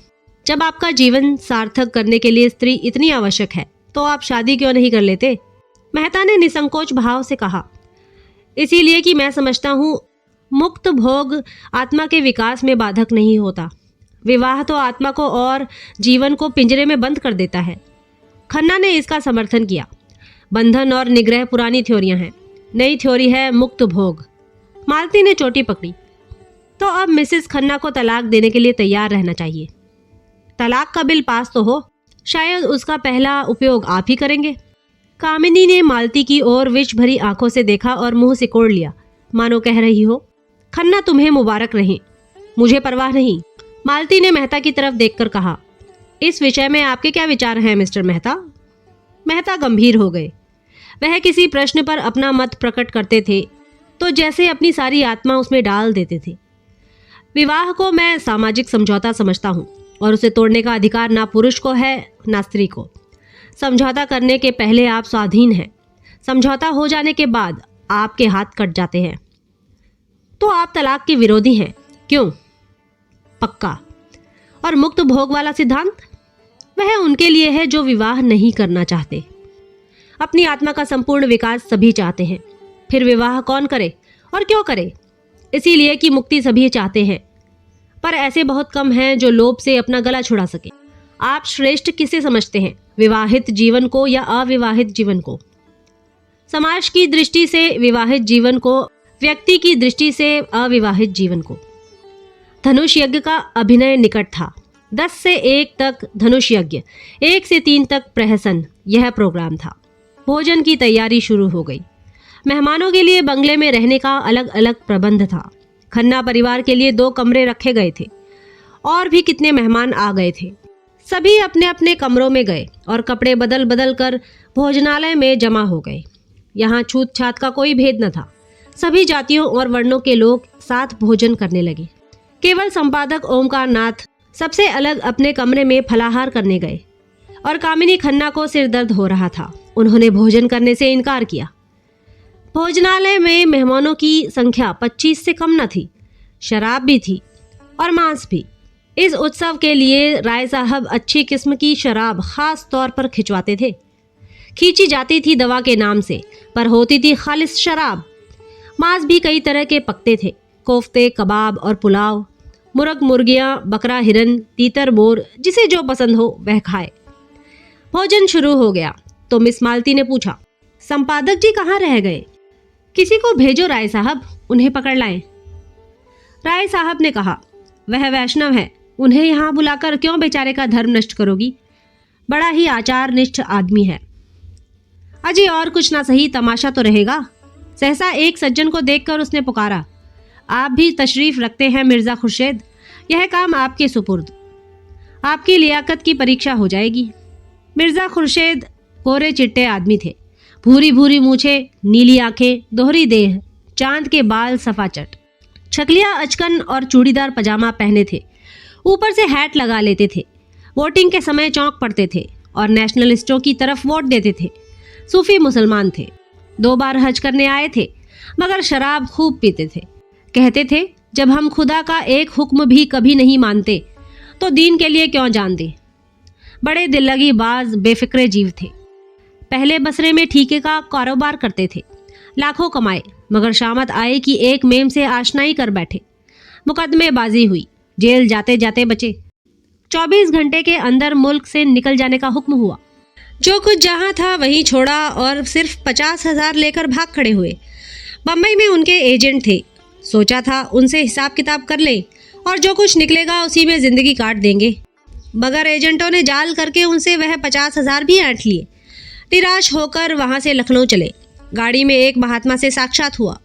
जब आपका जीवन सार्थक करने के लिए स्त्री इतनी आवश्यक है, तो आप शादी क्यों नहीं कर लेते? मेहता ने निसंकोच भाव से कहा, इसीलिए कि मैं समझता हूँ मुक्त भोग आत्मा के विकास में बाधक नहीं होता। विवाह तो आत्मा को और जीवन को पिंजरे में बंद कर देता है। खन्ना ने इसका समर्थन किया। बंधन और निग्रह पुरानी थ्योरियां हैं, नई थ्योरी है मुक्त भोग। मालती ने चोटी पकड़ी। तो अब मिसेस खन्ना को तलाक देने के लिए तैयार रहना चाहिए। तलाक का बिल पास तो हो, शायद उसका पहला उपयोग आप ही करेंगे। कामिनी ने मालती की ओर विष भरी आंखों से देखा और मुंह सिकोड़ लिया, मानो कह रही हो, खन्ना तुम्हें मुबारक रहे, मुझे परवाह नहीं। मालती ने मेहता की तरफ देखकर कहा, इस विषय में आपके क्या विचार हैं मिस्टर मेहता? मेहता गंभीर हो गए। वह किसी प्रश्न पर अपना मत प्रकट करते थे तो जैसे अपनी सारी आत्मा उसमें डाल देते थे। विवाह को मैं सामाजिक समझौता समझता हूँ और उसे तोड़ने का अधिकार ना पुरुष को है ना स्त्री को। समझौता करने के पहले आप स्वाधीन हैं, समझौता हो जाने के बाद आपके हाथ कट जाते हैं। तो आप तलाक के विरोधी हैं, क्यों? पक्का। और मुक्त भोग वाला सिद्धांत? वह उनके लिए है जो विवाह नहीं करना चाहते। अपनी आत्मा का संपूर्ण विकास सभी चाहते हैं, फिर विवाह कौन करे और क्यों करे? इसीलिए कि मुक्ति सभी चाहते हैं, पर ऐसे बहुत कम हैं जो लोभ से अपना गला छुड़ा सके। आप श्रेष्ठ किसे समझते हैं, विवाहित जीवन को या अविवाहित जीवन को? समाज की दृष्टि से विवाहित जीवन को, व्यक्ति की दृष्टि से अविवाहित जीवन को। धनुष यज्ञ का अभिनय निकट था। 10 से 1 तक धनुष यज्ञ, 1 से 3 तक प्रहसन, यह प्रोग्राम था। भोजन की तैयारी शुरू हो गई। मेहमानों के लिए बंगले में रहने का अलग अलग प्रबंध था। खन्ना परिवार के लिए 2 कमरे रखे गए थे। और भी कितने मेहमान आ गए थे। सभी अपने अपने कमरों में गए और कपड़े बदल बदल कर भोजनालय में जमा हो गए। यहाँ छूत छात का कोई भेद न था। सभी जातियों और वर्णों के लोग साथ भोजन करने लगे। केवल संपादक ओमकारनाथ सबसे अलग अपने कमरे में फलाहार करने गए और कामिनी खन्ना को सिर दर्द हो रहा था। उन्होंने भोजन करने से इनकार किया। भोजनालय में मेहमानों की संख्या 25 से कम न थी। शराब भी थी और मांस भी। इस उत्सव के लिए राय साहब अच्छी किस्म की शराब खास तौर पर खिंचवाते थे। खींची जाती थी दवा के नाम से, पर होती थी खालिस शराब। मांस भी कई तरह के पकते थे, कोफ्ते, कबाब और पुलाव, मुर्ग मुर्गियां, बकरा, हिरन, तीतर, मोर, जिसे जो पसंद हो वह खाए। भोजन शुरू हो गया तो मिस मालती ने पूछा, संपादक जी कहाँ रह गए? किसी को भेजो राय साहब, उन्हें पकड़ लाएं। राय साहब ने कहा, वह वैष्णव है, उन्हें यहाँ बुलाकर क्यों बेचारे का धर्म नष्ट करोगी? बड़ा ही आचार निष्ठ आदमी है। अजी और कुछ ना सही तमाशा तो रहेगा। सहसा एक सज्जन को देखकर उसने पुकारा, आप भी तशरीफ रखते हैं मिर्जा खुर्शीद, यह काम आपके सुपुर्द। आपकी लियाकत की परीक्षा हो जाएगी। मिर्जा खुर्शीद गोरे चिट्टे आदमी थे, भूरी भूरी मूछें, नीली आंखें, दोहरी देह, चांद के बाल सफाचट, छकलिया अचकन और चूड़ीदार पजामा पहने थे। ऊपर से हैट लगा लेते थे। वोटिंग के समय चौंक पड़ते थे और नेशनलिस्टों की तरफ वोट देते थे। सूफी मुसलमान थे, 2 बार हज करने आए थे, मगर शराब खूब पीते थे। कहते थे, जब हम खुदा का एक हुक्म भी कभी नहीं मानते तो दीन के लिए क्यों जान दे। बड़े दिल्लगी बाज बेफिक्रे जीव थे। पहले बसरे में ठीके का कारोबार करते थे, लाखों कमाए, मगर शामत आई कि एक मेम से आशनाई कर बैठे। मुकदमेबाजी हुई, जेल जाते जाते बचे। 24 घंटे के अंदर मुल्क से निकल जाने का हुक्म हुआ। जो कुछ जहां था वहीं छोड़ा और सिर्फ 50,000 लेकर भाग खड़े हुए। बम्बई में उनके एजेंट थे, सोचा था उनसे हिसाब किताब कर ले और जो कुछ निकलेगा उसी में जिंदगी काट देंगे, मगर एजेंटों ने जाल करके उनसे वह 50,000 भी ऐंठ लिए। निराश होकर वहां से लखनऊ चले। गाड़ी में एक महात्मा से साक्षात हुआ।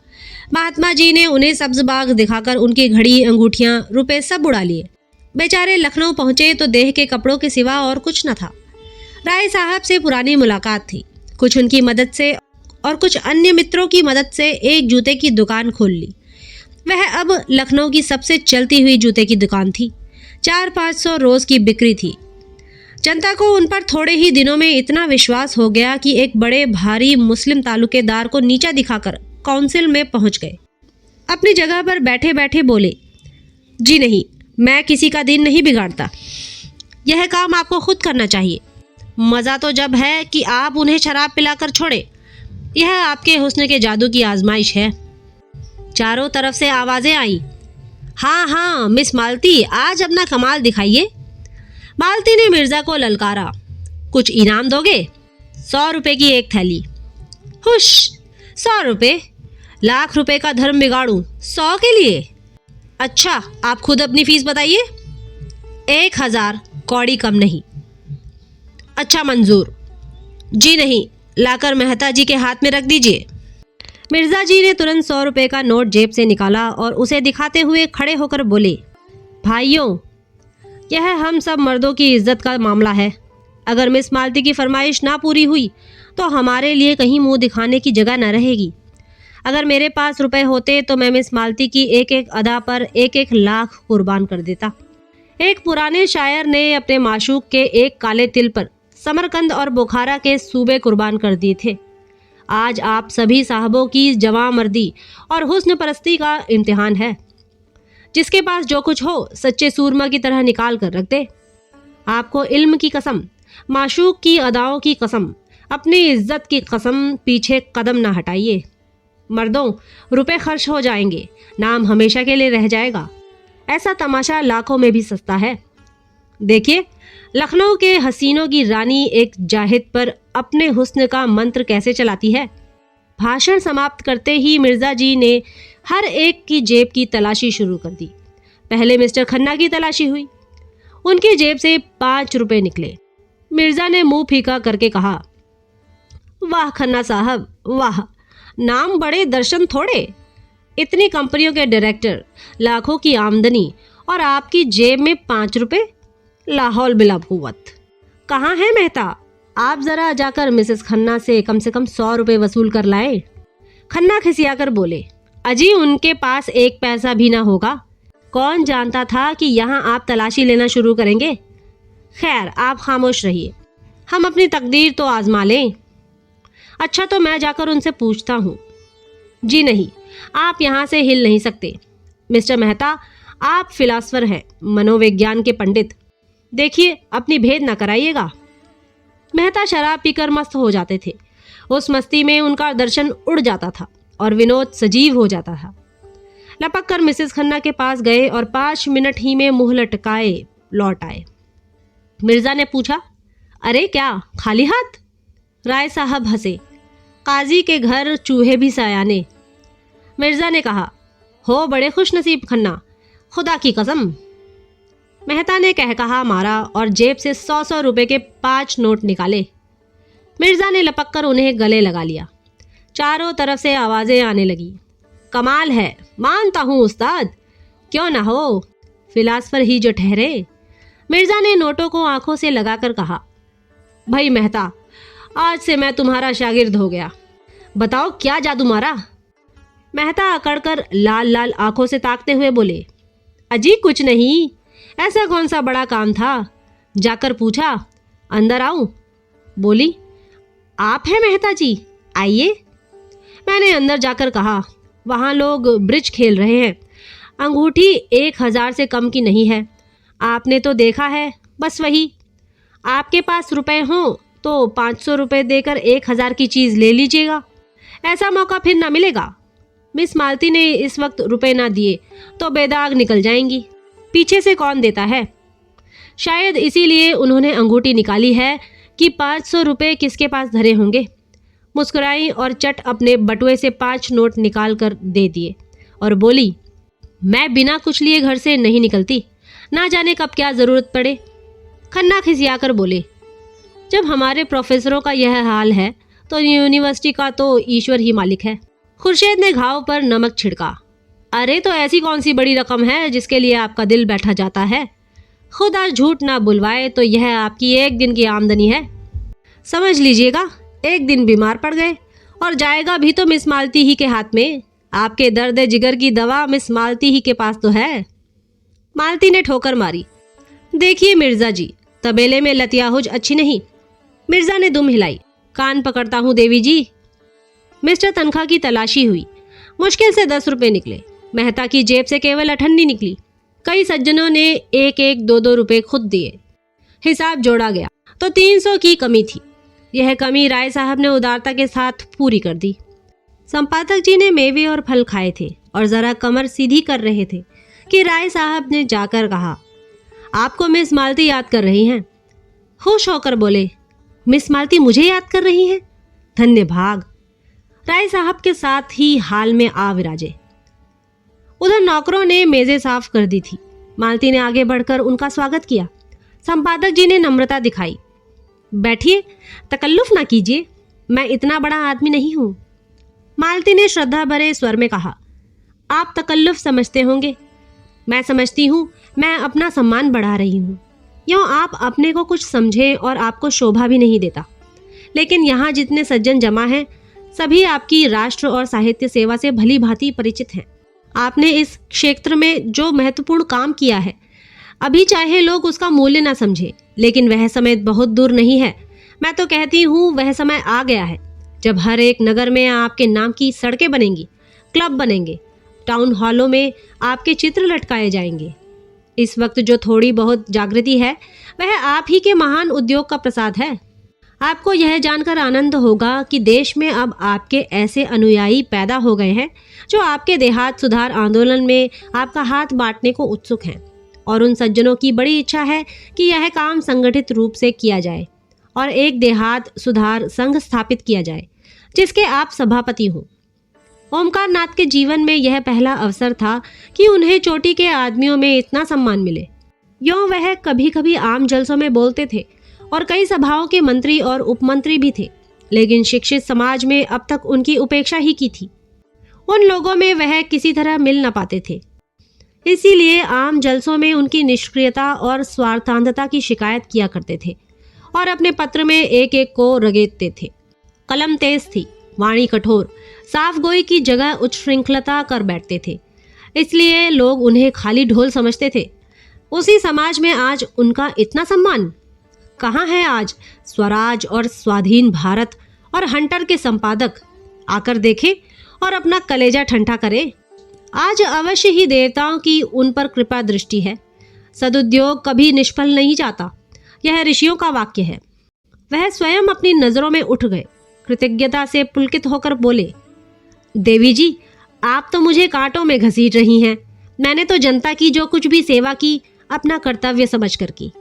महात्मा जी ने उन्हें सब्ज बाग दिखाकर उनकी घड़ी, अंगूठियां, रुपए सब उड़ा लिए। बेचारे लखनऊ पहुंचे तो देह के कपड़ों के सिवा और कुछ न था। राय साहब से पुरानी मुलाकात थी। कुछ उनकी मदद से और कुछ अन्य मित्रों की मदद से एक जूते की दुकान खोल ली। वह अब लखनऊ की सबसे चलती हुई जूते की दुकान थी। 400-500 रोज की बिक्री थी। जनता को उन पर थोड़े ही दिनों में इतना विश्वास हो गया कि एक बड़े भारी मुस्लिम तालुकेदार को नीचा दिखाकर काउंसिल में पहुंच गए। अपनी जगह पर बैठे बैठे बोले, जी नहीं, मैं किसी का दिन नहीं बिगाड़ता। यह काम आपको खुद करना चाहिए। मज़ा तो जब है कि आप उन्हें शराब पिलाकर छोड़े। यह आपके हुस्न के जादू की आजमाइश है। चारों तरफ से आवाज़ें आई, हाँ हाँ मिस मालती, आज अपना कमाल दिखाइए। मालती ने मिर्जा को ललकारा, कुछ इनाम दोगे? 100 रुपए की एक थैली। हुश, 100 रुपए? लाख रुपए का धर्म बिगाड़ूं 100 के लिए? अच्छा, आप खुद अपनी फीस बताइए। 1000, कौड़ी कम नहीं। अच्छा मंजूर। जी नहीं, लाकर मेहता जी के हाथ में रख दीजिए। मिर्जा जी ने तुरंत 100 रुपए का नोट जेब से निकाला और उसे दिखाते हुए खड़े होकर बोले, भाइयों, यह हम सब मर्दों की इज्जत का मामला है। अगर मिस मालती की फरमाइश ना पूरी हुई तो हमारे लिए कहीं मुंह दिखाने की जगह न रहेगी। अगर मेरे पास रुपए होते तो मैं मिस मालती की एक एक अदा पर 1-1 लाख कुर्बान कर देता। एक पुराने शायर ने अपने माशूक के एक काले तिल पर समरकंद और बुखारा के सूबे कुर्बान कर दिए थे। आज आप सभी साहबों की जवां मर्दी और हुस्न परस्ती का इम्तिहान है। जिसके पास जो कुछ हो सच्चे सूरमा की तरह निकाल कर रख दे। आपको इल्म की कसम, माशूक की अदाओं की कसम, अपनी इज्जत की कसम, पीछे कदम ना हटाइए। मर्दों, रुपए खर्च हो जाएंगे, नाम हमेशा के लिए रह जाएगा। ऐसा तमाशा लाखों में भी सस्ता है। देखिए, लखनऊ के हसीनों की रानी एक जाहिद पर अपने हुस्न का मंत्र कैसे चलाती है। भाषण समाप्त करते ही मिर्जा जी ने हर एक की जेब की तलाशी शुरू कर दी। पहले मिस्टर खन्ना की तलाशी हुई। उनकी जेब से 5 रुपए निकले। मिर्जा ने मुंह फीका करके कहा, वाह खन्ना साहब वाह, नाम बड़े दर्शन थोड़े। इतनी कंपनियों के डायरेक्टर, लाखों की आमदनी और आपकी जेब में 5 रुपए। लाहौल बिला कुव्वत। कहाँ है मेहता? आप जरा जाकर मिसेस खन्ना से कम 100 रुपए वसूल कर लाए। खन्ना खिसियाकर बोले, अजी उनके पास 1 पैसा भी ना होगा। कौन जानता था कि यहाँ आप तलाशी लेना शुरू करेंगे। खैर, आप खामोश रहिए, हम अपनी तकदीर तो आजमा लें। अच्छा, तो मैं जाकर उनसे पूछता हूँ। जी नहीं, आप यहाँ से हिल नहीं सकते। मिस्टर मेहता, आप फिलासफर हैं, मनोविज्ञान के पंडित। देखिए, अपनी भेद न कराइएगा। मेहता शराब पीकर मस्त हो जाते थे। उस मस्ती में उनका दर्शन उड़ जाता था और विनोद सजीव हो जाता था। लपक कर मिसेस खन्ना के पास गए और 5 मिनट ही में मुंह लटकाए लौट आए। मिर्जा ने पूछा, अरे क्या खाली हाथ? राय साहब हंसे। काजी के घर चूहे भी सयाने। मिर्जा ने कहा, हो बड़े खुश नसीब खन्ना, खुदा की कसम। मेहता ने कहा मारा और जेब से 100 रुपए के 5 नोट निकाले। मिर्जा ने लपक कर उन्हें गले लगा लिया। चारों तरफ से आवाजें आने लगी। कमाल है, मानता हूँ उस्ताद, क्यों ना हो, फिलासफर ही जो ठहरे। मिर्जा ने नोटों को आंखों से लगाकर कहा, भाई मेहता, आज से मैं तुम्हारा शागिर्द हो गया। बताओ क्या जादू मारा? मेहता अकड़कर लाल लाल आंखों से ताकते हुए बोले, अजी कुछ नहीं, ऐसा कौन सा बड़ा काम था? जाकर पूछा, अंदर आऊं? बोली, आप हैं मेहता जी, आइए। मैंने अंदर जाकर कहा, वहाँ लोग ब्रिज खेल रहे हैं। अंगूठी 1000 से कम की नहीं है। आपने तो देखा है, बस वही। आपके पास रुपए हों तो 500 रुपए देकर 1000 की चीज़ ले लीजिएगा। ऐसा मौका फिर ना मिलेगा। मिस मालती ने इस वक्त रुपए ना दिए तो बेदाग निकल जाएंगी। पीछे से कौन देता है? शायद इसीलिए उन्होंने अंगूठी निकाली है कि 500 रुपए किसके पास धरे होंगे। मुस्कुराई और चट अपने बटुए से 5 नोट निकाल कर दे दिए और बोली, मैं बिना कुछ लिए घर से नहीं निकलती, ना जाने कब क्या ज़रूरत पड़े। खन्ना खिसियाकर बोले, जब हमारे प्रोफेसरों का यह हाल है तो यूनिवर्सिटी का तो ईश्वर ही मालिक है। खुर्शीद ने घाव पर नमक छिड़का। अरे तो ऐसी कौन सी बड़ी रकम है जिसके लिए आपका दिल बैठा जाता है? खुदा झूठ ना बुलवाए तो यह आपकी 1 दिन की आमदनी है। समझ लीजिएगा, 1 दिन बीमार पड़ गए और जाएगा भी तो मिस मालती ही के हाथ में। आपके दर्द जिगर की दवा मिस मालती ही के पास तो है। मालती ने ठोकर मारी। देखिए मिर्जा जी, तबेले में लतियाहुज अच्छी नहीं। मिर्जा ने दुम हिलाई। कान पकड़ता हूँ देवी जी। मिस्टर तनख्वाह की तलाशी हुई। मुश्किल से 10 रुपए निकले। मेहता की जेब से केवल 98 निकली। कई सज्जनों ने 1-1, 2-2 रुपए खुद दिए। हिसाब जोड़ा गया तो 300 की कमी थी। यह कमी राय साहब ने उदारता के साथ पूरी कर दी। संपादक जी ने मेवे और फल खाए थे और जरा कमर सीधी कर रहे थे कि राय साहब ने जाकर कहा, आपको मिस मालती याद कर रही हैं। खुश होकर बोले, मिस मालती मुझे याद कर रही हैं? धन्य भाग। राय साहब के साथ ही हाल में आ विराजे। उधर नौकरों ने मेजें साफ कर दी थी। मालती ने आगे बढ़कर उनका स्वागत किया। संपादक जी ने नम्रता दिखाई। बैठिए, तकल्लुफ ना कीजिए, मैं इतना बड़ा आदमी नहीं हूँ। मालती ने श्रद्धा भरे स्वर में कहा, आप तकल्लुफ समझते होंगे, मैं समझती हूँ। मैं अपना सम्मान बढ़ा रही हूँ। यूँ आप अपने को कुछ समझें और आपको शोभा भी नहीं देता। लेकिन यहाँ जितने सज्जन जमा हैं, सभी आपकी राष्ट्र और साहित्य सेवा से भली भांति परिचित हैं। आपने इस क्षेत्र में जो महत्वपूर्ण काम किया है, अभी चाहे लोग उसका मूल्य ना समझें, लेकिन वह समय बहुत दूर नहीं है। मैं तो कहती हूँ वह समय आ गया है जब हर एक नगर में आपके नाम की सड़कें बनेंगी, क्लब बनेंगे, टाउन हॉलों में आपके चित्र लटकाए जाएंगे। इस वक्त जो थोड़ी बहुत जागृति है, वह आप ही के महान उद्योग का प्रसाद है। आपको यह जानकर आनंद होगा कि देश में अब आपके ऐसे अनुयायी पैदा हो गए हैं जो आपके देहात सुधार आंदोलन में आपका हाथ बांटने को उत्सुक हैं। और उन सज्जनों की बड़ी इच्छा है कि यह काम संगठित रूप से किया जाए और एक देहात सुधार संघ स्थापित किया जाए जिसके आप सभापति हों। ओमकार नाथ के जीवन में यह पहला अवसर था कि उन्हें चोटी के आदमियों में इतना सम्मान मिले। यूँ वह कभी कभी आम जलसों में बोलते थे और कई सभाओं के मंत्री और उपमंत्री भी थे, लेकिन शिक्षित समाज में अब तक उनकी उपेक्षा ही की थी। उन लोगों में वह किसी तरह मिल न पाते थे। इसीलिए आम जलसों में उनकी निष्क्रियता और स्वार्थांधता की शिकायत किया करते थे और अपने पत्र में एक एक को रगेदते थे। कलम तेज थी, वाणी कठोर, साफ गोई की जगह उच्च श्रृंखलता कर बैठते थे। इसलिए लोग उन्हें खाली ढोल समझते थे। उसी समाज में आज उनका इतना सम्मान। कहाँ है आज स्वराज और स्वाधीन भारत और हंटर के संपादक? आकर देखे और अपना कलेजा ठंडा करे। आज अवश्य ही देवताओं की उन पर कृपा दृष्टि है। सदुद्योग कभी निष्फल नहीं जाता, यह ऋषियों का वाक्य है। वह स्वयं अपनी नजरों में उठ गए, कृतज्ञता से पुलकित होकर बोले, देवी जी, आप तो मुझे कांटों में घसीट रही हैं। मैंने तो जनता की जो कुछ भी सेवा की अपना कर्तव्य समझकर की।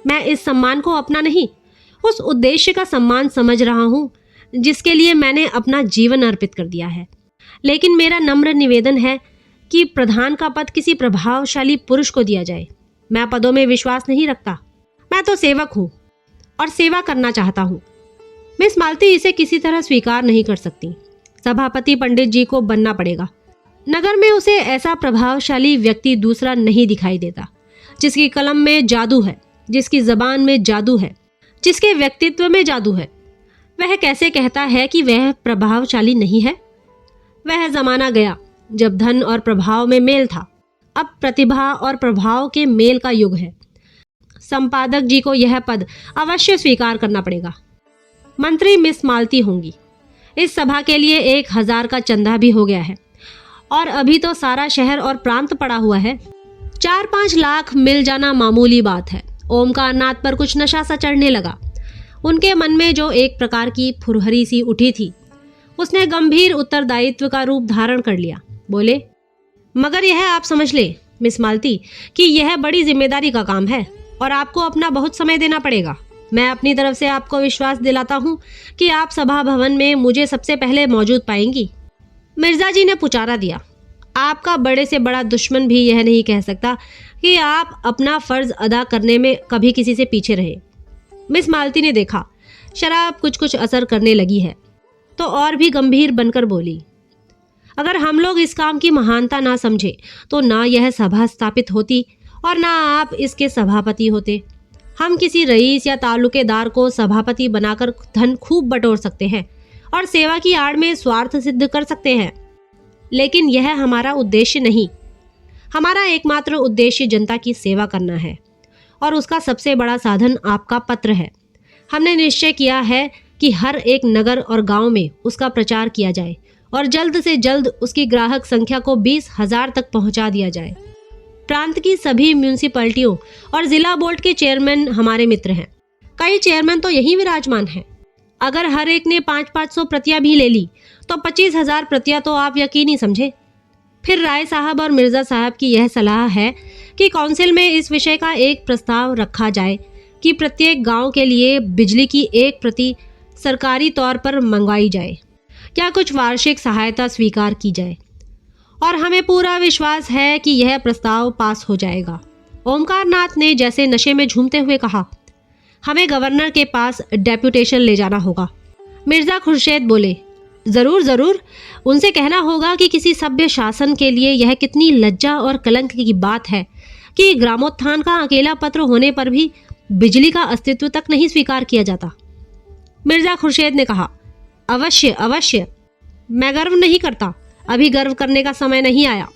मैं इस सम्मान को अपना नहीं, उस उद्देश्य का सम्मान समझ रहा हूँ जिसके लिए मैंने अपना जीवन अर्पित कर दिया है। लेकिन मेरा नम्र निवेदन है कि प्रधान का पद किसी प्रभावशाली पुरुष को दिया जाए। मैं पदों में विश्वास नहीं रखता, मैं तो सेवक हूँ और सेवा करना चाहता हूँ। मिस मालती इसे किसी तरह स्वीकार नहीं कर सकती। सभापति पंडित जी को बनना पड़ेगा। नगर में उसे ऐसा प्रभावशाली व्यक्ति दूसरा नहीं दिखाई देता, जिसकी कलम में जादू है, जिसकी जबान में जादू है, जिसके व्यक्तित्व में जादू है। वह कैसे कहता है कि वह प्रभावशाली नहीं है? वह जमाना गया जब धन और प्रभाव में मेल था। अब प्रतिभा और प्रभाव के मेल का युग है। संपादक जी को यह पद अवश्य स्वीकार करना पड़ेगा। मंत्री मिस मालती होंगी। इस सभा के लिए 1000 का चंदा भी हो गया है और अभी तो सारा शहर और प्रांत पड़ा हुआ है। 4-5 लाख मिल जाना मामूली बात है। ओमकार नाथ पर कुछ नशा सा चढ़ने लगा। उनके मन में जो एक प्रकार की फुरहरी सी उठी थी, उसने गंभीर उत्तरदायित्व का रूप धारण कर लिया। बोले, मगर यह आप समझ ले मिस मालती कि यह बड़ी जिम्मेदारी का काम है और आपको अपना बहुत समय देना पड़ेगा। मैं अपनी तरफ से आपको विश्वास दिलाता हूँ कि आप सभा भवन में मुझे सबसे पहले मौजूद पाएंगी। मिर्जा जी ने पुचारा दिया, आपका बड़े से बड़ा दुश्मन भी यह नहीं कह सकता कि आप अपना फर्ज अदा करने में कभी किसी से पीछे रहे। मिस मालती ने देखा शराब कुछ कुछ असर करने लगी है, तो और भी गंभीर बनकर बोली, अगर हम लोग इस काम की महानता ना समझे तो ना यह सभा स्थापित होती और ना आप इसके सभापति होते। हम किसी रईस या तालुकेदार को सभापति बनाकर धन खूब बटोर सकते हैं और सेवा की आड़ में स्वार्थ सिद्ध कर सकते हैं, लेकिन यह हमारा उद्देश्य नहीं। हमारा एकमात्र उद्देश्य जनता की सेवा करना है और उसका सबसे बड़ा साधन आपका पत्र है। हमने निश्चय किया है कि हर एक नगर और गांव में उसका प्रचार किया जाए और जल्द से जल्द उसकी ग्राहक संख्या को 20,000 तक पहुंचा दिया जाए। प्रांत की सभी म्यूनिसिपैलिटियों और जिला बोर्ड के चेयरमैन हमारे मित्र हैं। कई चेयरमैन तो यहीं विराजमान हैं। अगर हर एक ने 500-500 प्रतियां भी ले ली तो 25,000 प्रतियां तो आप यकीनी समझे। फिर राय साहब और मिर्जा साहब की यह सलाह है कि काउंसिल में इस विषय का एक प्रस्ताव रखा जाए कि प्रत्येक गांव के लिए बिजली की 1 प्रति सरकारी तौर पर मंगवाई जाए या कुछ वार्षिक सहायता स्वीकार की जाए, और हमें पूरा विश्वास है कि यह प्रस्ताव पास हो जाएगा। ओमकार नाथ ने जैसे नशे में झूमते हुए कहा, हमें गवर्नर के पास डेप्यूटेशन ले जाना होगा। मिर्जा खुर्शीद बोले, जरूर जरूर, उनसे कहना होगा कि किसी सभ्य शासन के लिए यह कितनी लज्जा और कलंक की बात है कि ग्रामोत्थान का अकेला पत्र होने पर भी बिजली का अस्तित्व तक नहीं स्वीकार किया जाता। मिर्जा खुर्शीद ने कहा, अवश्य अवश्य, मैं गर्व नहीं करता, अभी गर्व करने का समय नहीं आया,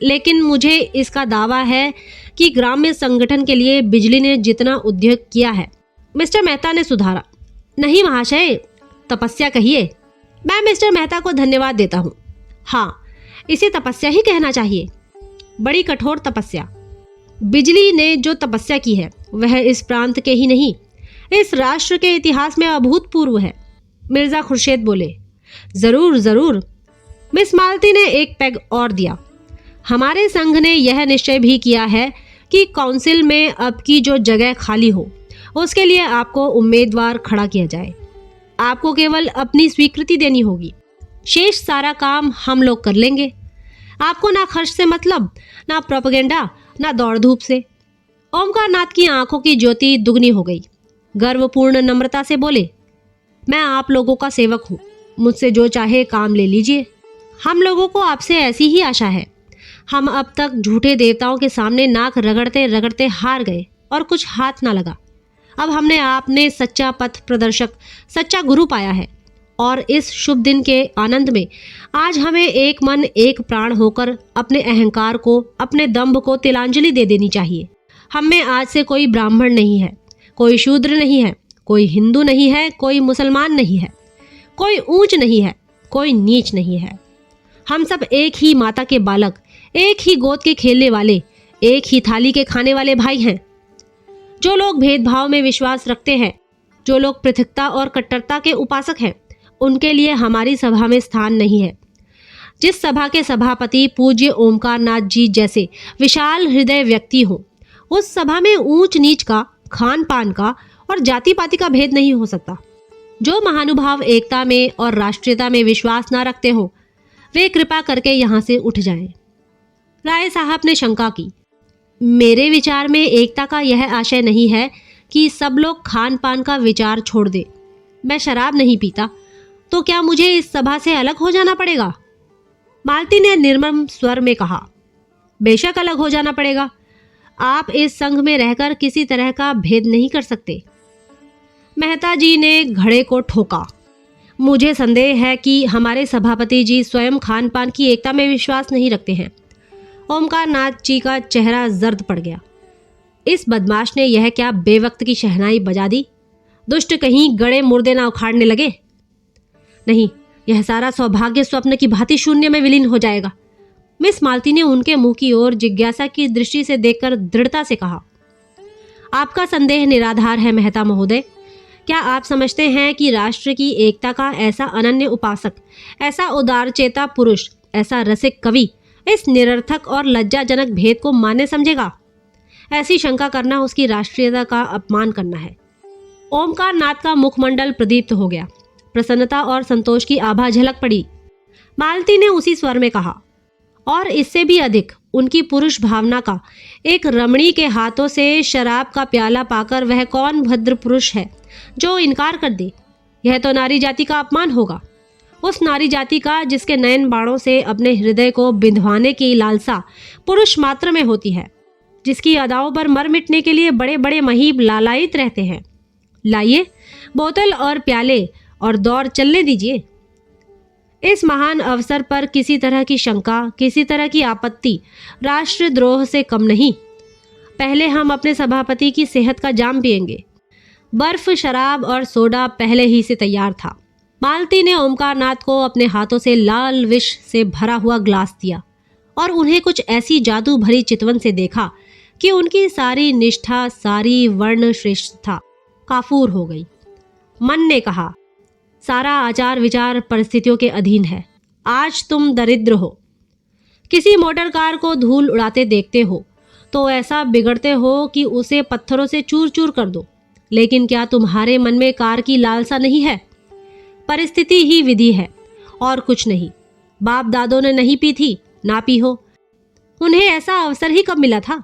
लेकिन मुझे इसका दावा है कि ग्राम्य संगठन के लिए बिजली ने जितना उद्योग किया है। मिस्टर मेहता ने सुधारा, नहीं महाशय, तपस्या कहिए। मैं मिस्टर मेहता को धन्यवाद देता हूँ। हाँ, इसे तपस्या ही कहना चाहिए, बड़ी कठोर तपस्या। बिजली ने जो तपस्या की है वह इस प्रांत के ही नहीं, इस राष्ट्र के इतिहास में अभूतपूर्व है। मिर्जा खुर्शीद बोले, जरूर जरूर। मिस मालती ने एक पैग और दिया, हमारे संघ ने यह निश्चय भी किया है कि काउंसिल में अब की जो जगह खाली हो उसके लिए आपको उम्मीदवार खड़ा किया जाए। आपको केवल अपनी स्वीकृति देनी होगी, शेष सारा काम हम लोग कर लेंगे। आपको ना खर्च से मतलब, ना प्रोपेगेंडा, ना दौड़ धूप से। ओमकार नाथ की आंखों की ज्योति दुगनी हो गई। गर्वपूर्ण नम्रता से बोले, मैं आप लोगों का सेवक हूँ, मुझसे जो चाहे काम ले लीजिए। हम लोगों को आपसे ऐसी ही आशा है। हम अब तक झूठे देवताओं के सामने नाक रगड़ते रगड़ते हार गए और कुछ हाथ ना लगा। अब हमने आपने सच्चा पथ प्रदर्शक, सच्चा गुरु पाया है और इस शुभ दिन के आनंद में आज हमें एक मन एक प्राण होकर अपने अहंकार को, अपने दंभ को तिलांजलि दे देनी चाहिए। हम में आज से कोई ब्राह्मण नहीं है, कोई शूद्र नहीं है, कोई हिंदू नहीं है, कोई मुसलमान नहीं है, कोई ऊंच नहीं है, कोई नीच नहीं है। हम सब एक ही माता के बालक, एक ही गोद के खेलने वाले, एक ही थाली के खाने वाले भाई हैं। जो लोग भेदभाव में विश्वास रखते हैं, जो लोग पृथकता और कट्टरता के उपासक हैं, उनके लिए हमारी सभा में स्थान नहीं है। जिस सभा के सभापति पूज्य ओमकार नाथ जी जैसे विशाल हृदय व्यक्ति हो, उस सभा में ऊंच नीच का, खान पान का और जाति पाति का भेद नहीं हो सकता। जो महानुभाव एकता में और राष्ट्रीयता में विश्वास न रखते हो, वे कृपा करके यहाँ से उठ जाएं। राय साहब ने शंका की। मेरे विचार में एकता का यह आशय नहीं है कि सब लोग खान पान का विचार छोड़ दे। मैं शराब नहीं पीता, तो क्या मुझे इस सभा से अलग हो जाना पड़ेगा? मालती ने निर्मम स्वर में कहा। बेशक अलग हो जाना पड़ेगा। आप इस संघ में रहकर किसी तरह का भेद नहीं कर सकते। मेहता जी ने घड़े को ठोका। मुझे संदेह है कि हमारे सभापति जी स्वयं खान पान की एकता में विश्वास नहीं रखते हैं। ओमकार नाथ जी का चेहरा जर्द पड़ गया। इस बदमाश ने यह क्या बेवक्त की शहनाई बजा दी? दुष्ट कहीं गड़े मुर्दे ना उखाड़ने लगे। नहीं, यह सारा सौभाग्य स्वप्न की भांति शून्य में विलीन हो जाएगा। मिस मालती ने उनके मुंह की ओर जिज्ञासा की दृष्टि से देखकर दृढ़ता से कहा। आपका संदेह निराधार है मेहता महोदय। क्या आप समझते हैं कि राष्ट्र की एकता का ऐसा अनन्य उपासक, ऐसा उदारचेता पुरुष, ऐसा रसिक कवि इस निरर्थक और लज्जाजनक भेद को मान्य समझेगा? ऐसी शंका करना उसकी राष्ट्रीयता का अपमान करना है। ओमकार नाथ का मुखमंडल प्रदीप्त हो गया। प्रसन्नता और संतोष की आभा झलक पड़ी। मालती ने उसी स्वर में कहा, और इससे भी अधिक उनकी पुरुष भावना का, एक रमणी के हाथों से शराब का प्याला पाकर वह कौन भद्र पुरुष है जो इनकार कर दे? यह तो नारी जाति का अपमान होगा। उस नारी जाति का जिसके नयन बाणों से अपने हृदय को बिंधवाने की लालसा पुरुष मात्र में होती है, जिसकी अदाओं पर मर मिटने के लिए बड़े बड़े महीब लालायित रहते हैं। लाइए बोतल और प्याले और दौर चलने दीजिए। इस महान अवसर पर किसी तरह की शंका, किसी तरह की आपत्ति राष्ट्रद्रोह से कम नहीं। पहले हम अपने सभापति की सेहत का जाम पिएंगे। बर्फ, शराब और सोडा पहले ही से तैयार था। मालती ने ओमकार नाथ को अपने हाथों से लाल विष से भरा हुआ ग्लास दिया और उन्हें कुछ ऐसी जादू भरी चितवन से देखा कि उनकी सारी निष्ठा, सारी वर्ण श्रेष्ठता काफूर हो गई। मन ने कहा, सारा आचार विचार परिस्थितियों के अधीन है। आज तुम दरिद्र हो, किसी मोटर कार को धूल उड़ाते देखते हो तो ऐसा बिगड़ते हो कि उसे पत्थरों से चूर चूर कर दो। लेकिन क्या तुम्हारे मन में कार की लालसा नहीं है? परिस्थिति ही विधि है और कुछ नहीं। बाप दादों ने नहीं पी थी, ना पी हो। उन्हें ऐसा अवसर ही कब मिला था?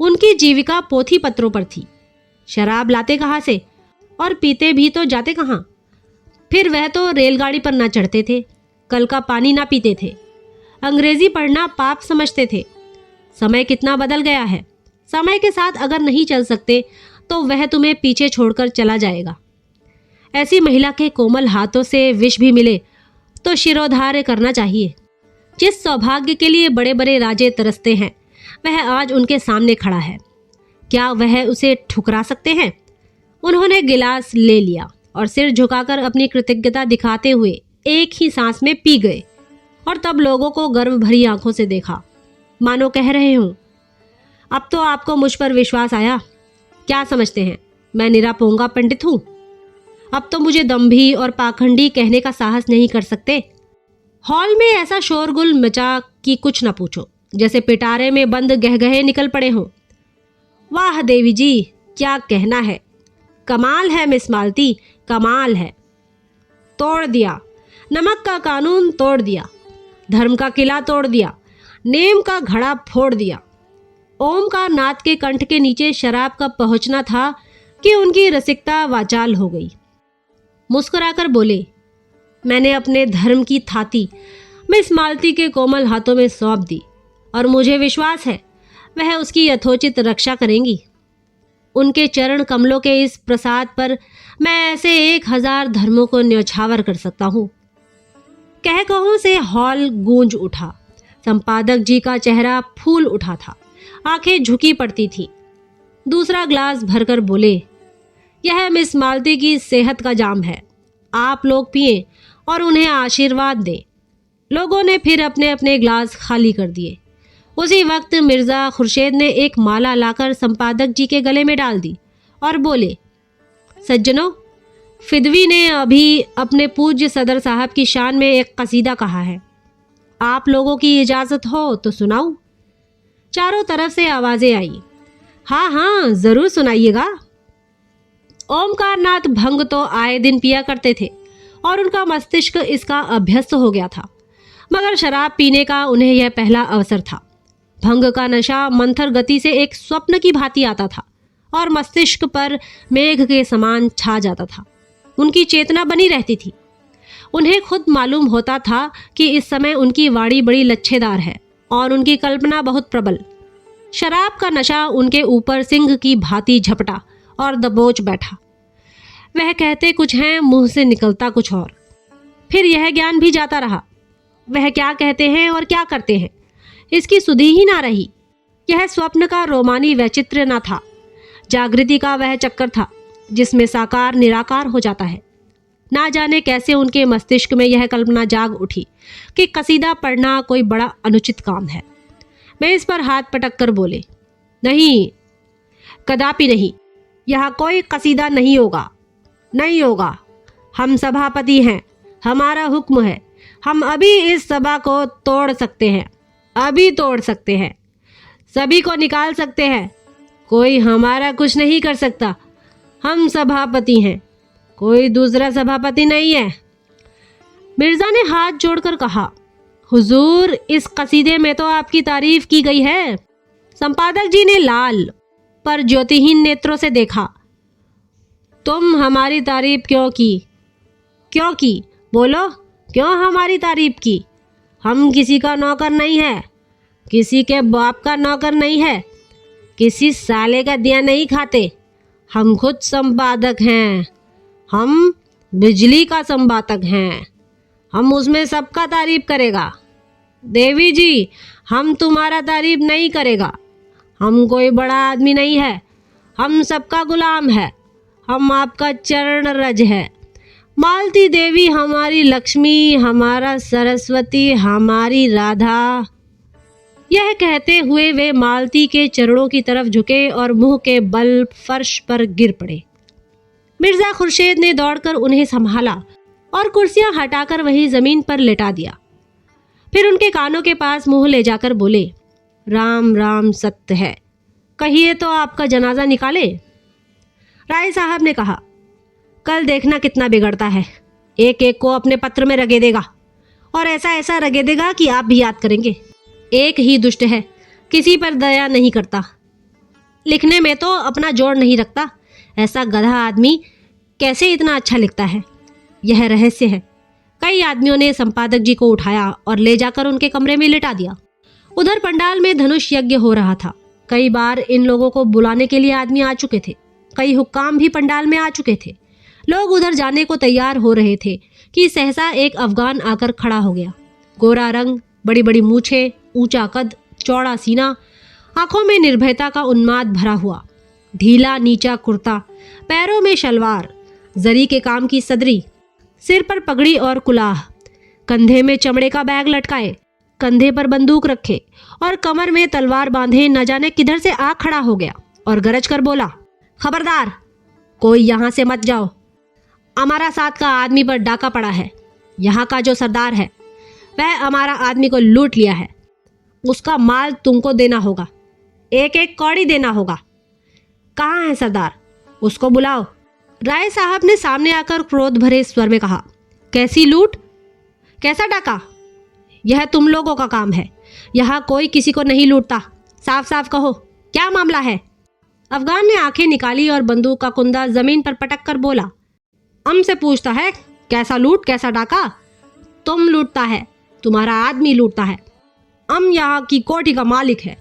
उनकी जीविका पोथी पत्रों पर थी। शराब लाते कहाँ से और पीते भी तो जाते कहाँ? फिर वह तो रेलगाड़ी पर ना चढ़ते थे, कल का पानी ना पीते थे, अंग्रेजी पढ़ना पाप समझते थे। समय कितना बदल गया है। समय के साथ अगर नहीं चल सकते तो वह तुम्हें पीछे छोड़कर चला जाएगा। ऐसी महिला के कोमल हाथों से विष भी मिले तो शिरोधार्य करना चाहिए। जिस सौभाग्य के लिए बड़े बड़े राजे तरसते हैं, वह आज उनके सामने खड़ा है। क्या वह उसे ठुकरा सकते हैं? उन्होंने गिलास ले लिया और सिर झुकाकर अपनी कृतज्ञता दिखाते हुए एक ही सांस में पी गए और तब लोगों को गर्व भरी आंखों से देखा, मानो कह रहे हूं, अब तो आपको मुझ पर विश्वास आया। क्या समझते हैं मैं निरापोंगा पंडित हूं? अब तो मुझे दंभी और पाखंडी कहने का साहस नहीं कर सकते। हॉल में ऐसा शोरगुल मचा कि कुछ न पूछो, जैसे पिटारे में बंद गहगहे निकल पड़े हों। वाह देवी जी, क्या कहना है। कमाल है मिस मालती, कमाल है। तोड़ दिया, नमक का कानून तोड़ दिया, धर्म का किला तोड़ दिया, नेम का घड़ा फोड़ दिया। ओमकार नाथ के कंठ के नीचे शराब का पहुंचना था कि उनकी रसिकता वाचाल हो गई। मुस्कुराकर बोले, मैंने अपने धर्म की थाती मिस मालती के कोमल हाथों में सौंप दी और मुझे विश्वास है वह उसकी यथोचित रक्षा करेंगी। उनके चरण कमलों के इस प्रसाद पर मैं ऐसे 1000 धर्मों को न्यौछावर कर सकता हूँ। कह कहूँ से हॉल गूंज उठा। संपादक जी का चेहरा फूल उठा था, आंखें झुकी पड़ती थी। दूसरा ग्लास भरकर बोले, यह मिस मालती की सेहत का जाम है। आप लोग पिएं और उन्हें आशीर्वाद दें। लोगों ने फिर अपने अपने ग्लास खाली कर दिए। उसी वक्त मिर्ज़ा खुर्शीद ने एक माला लाकर संपादक जी के गले में डाल दी और बोले, सज्जनों, फिदवी ने अभी अपने पूज्य सदर साहब की शान में एक कसीदा कहा है। आप लोगों की इजाज़त हो तो सुनाऊं? चारों तरफ से आवाज़ें आई, हाँ हाँ ज़रूर सुनाइएगा। ओमकार नाथ भंग तो आए दिन पिया करते थे और उनका मस्तिष्क इसका अभ्यस्त हो गया था, मगर शराब पीने का उन्हें यह पहला अवसर था। भंग का नशा मंथर गति से एक स्वप्न की भांति आता था और मस्तिष्क पर मेघ के समान छा जाता था। उनकी चेतना बनी रहती थी। उन्हें खुद मालूम होता था कि इस समय उनकी वाणी बड़ी लच्छेदार है और उनकी कल्पना बहुत प्रबल। शराब का नशा उनके ऊपर सिंह की भांति झपटा और दबोच बैठा। वह कहते कुछ हैं, मुंह से निकलता कुछ और। फिर यह ज्ञान भी जाता रहा, वह क्या कहते हैं और क्या करते हैं इसकी सुधि ही ना रही। यह स्वप्न का रोमानी वैचित्र न था, जागृति का वह चक्कर था जिसमें साकार निराकार हो जाता है। ना जाने कैसे उनके मस्तिष्क में यह कल्पना जाग उठी कि कसीदा पढ़ना कोई बड़ा अनुचित काम है। मैं इस पर हाथ पटक कर बोले, नहीं, कदापि नहीं, यहाँ कोई कसीदा नहीं होगा, नहीं होगा। हम सभापति हैं, हमारा हुक्म है, हम अभी इस सभा को तोड़ सकते हैं, अभी तोड़ सकते हैं, सभी को निकाल सकते हैं। कोई हमारा कुछ नहीं कर सकता। हम सभापति हैं, कोई दूसरा सभापति नहीं है। मिर्ज़ा ने हाथ जोड़कर कहा, हुजूर, इस कसीदे में तो आपकी तारीफ की गई है। संपादक जी ने लाल पर ज्योतिहीन नेत्रों से देखा। तुम हमारी तारीफ क्यों की? क्यों की? बोलो, क्यों हमारी तारीफ की? हम किसी का नौकर नहीं है, किसी के बाप का नौकर नहीं है, किसी साले का दिया नहीं खाते। हम खुद संपादक हैं, हम बिजली का संपादक हैं, हम उसमें सबका तारीफ करेगा। देवी जी, हम तुम्हारा तारीफ नहीं करेगा। हम कोई बड़ा आदमी नहीं है, हम सबका गुलाम है, हम आपका चरण रज है। मालती देवी हमारी लक्ष्मी, हमारा सरस्वती, हमारी राधा। यह कहते हुए वे मालती के चरणों की तरफ झुके और मुंह के बल फर्श पर गिर पड़े। मिर्ज़ा खुर्शीद ने दौड़कर उन्हें संभाला और कुर्सियां हटाकर वहीं जमीन पर लेटा दिया। फिर उनके कानों के पास मुंह ले जाकर बोले, राम राम सत्य है, कहिए तो आपका जनाजा निकाले। राय साहब ने कहा, कल देखना कितना बिगड़ता है, एक एक को अपने पत्र में रगेदेगा और ऐसा ऐसा रगेदेगा कि आप भी याद करेंगे। एक ही दुष्ट है, किसी पर दया नहीं करता, लिखने में तो अपना जोड़ नहीं रखता। ऐसा गधा आदमी कैसे इतना अच्छा लिखता है, यह रहस्य है। कई आदमियों ने संपादक जी को उठाया और ले जाकर उनके कमरे में लिटा दिया। उधर पंडाल में धनुष यज्ञ हो रहा था। कई बार इन लोगों को बुलाने के लिए आदमी आ चुके थे, कई हुक्काम भी पंडाल में आ चुके थे। लोग उधर जाने को तैयार हो रहे थे कि सहसा एक अफगान आकर खड़ा हो गया। गोरा रंग, बड़ी बड़ी मूछें, ऊंचा कद, चौड़ा सीना, आंखों में निर्भयता का उन्माद भरा हुआ, ढीला नीचा कुर्ता, पैरों में शलवार, जरी के काम की सदरी, सिर पर पगड़ी और कुलाह, कंधे में चमड़े का बैग लटकाए, कंधे पर बंदूक रखे और कमर में तलवार बांधे न जाने किधर से आ खड़ा हो गया और गरज कर बोला, खबरदार, कोई यहाँ से मत जाओ। हमारा साथ का आदमी पर डाका पड़ा है। यहाँ का जो सरदार है वह हमारा आदमी को लूट लिया है। उसका माल तुमको देना होगा, एक एक कौड़ी देना होगा। कहाँ है सरदार? उसको बुलाओ। राय साहब ने सामने आकर क्रोध भरे स्वर में कहा, कैसी लूट, कैसा डाका? यह तुम लोगों का काम है, यहाँ कोई किसी को नहीं लूटता। साफ साफ कहो, क्या मामला है? अफगान ने आंखें निकाली और बंदूक का कुंदा जमीन पर पटक कर बोला, हमसे पूछता है कैसा लूट, कैसा डाका? तुम लूटता है, तुम्हारा आदमी लूटता है। हम यहाँ की कोठी का मालिक है,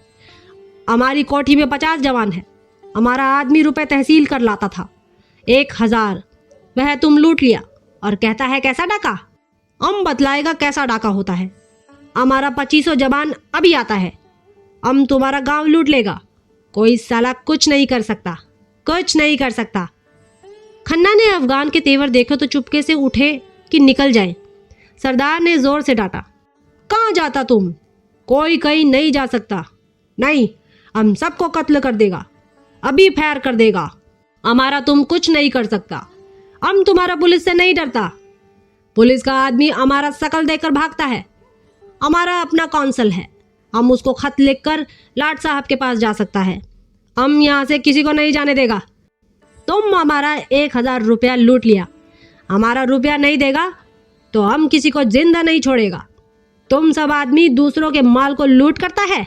हमारी कोठी में 50 जवान है। हमारा आदमी रुपए तहसील कर लाता था, 1000, वह तुम लूट लिया और कहता है कैसा डाका? हम बतलाएगा कैसा डाका होता है। हमारा 2500 जवान अभी आता है, हम तुम्हारा गांव लूट लेगा। कोई साला कुछ नहीं कर सकता, कुछ नहीं कर सकता। खन्ना ने अफगान के तेवर देखे तो चुपके से उठे कि निकल जाए। सरदार ने जोर से डांटा, कहाँ जाता तुम? कोई कहीं नहीं जा सकता। नहीं, हम सबको कत्ल कर देगा, अभी फायर कर देगा। हमारा तुम कुछ नहीं कर सकता। हम तुम्हारा पुलिस से नहीं डरता। पुलिस का आदमी हमारा शकल देखकर भागता है। हमारा अपना काउंसिल है, हम उसको खत लिखकर लाट साहब के पास जा सकता है। हम यहाँ से किसी को नहीं जाने देगा। तुम हमारा 1000 रुपया लूट लिया, हमारा रुपया नहीं देगा तो हम किसी को जिंदा नहीं छोड़ेगा। तुम सब आदमी दूसरों के माल को लूट करता है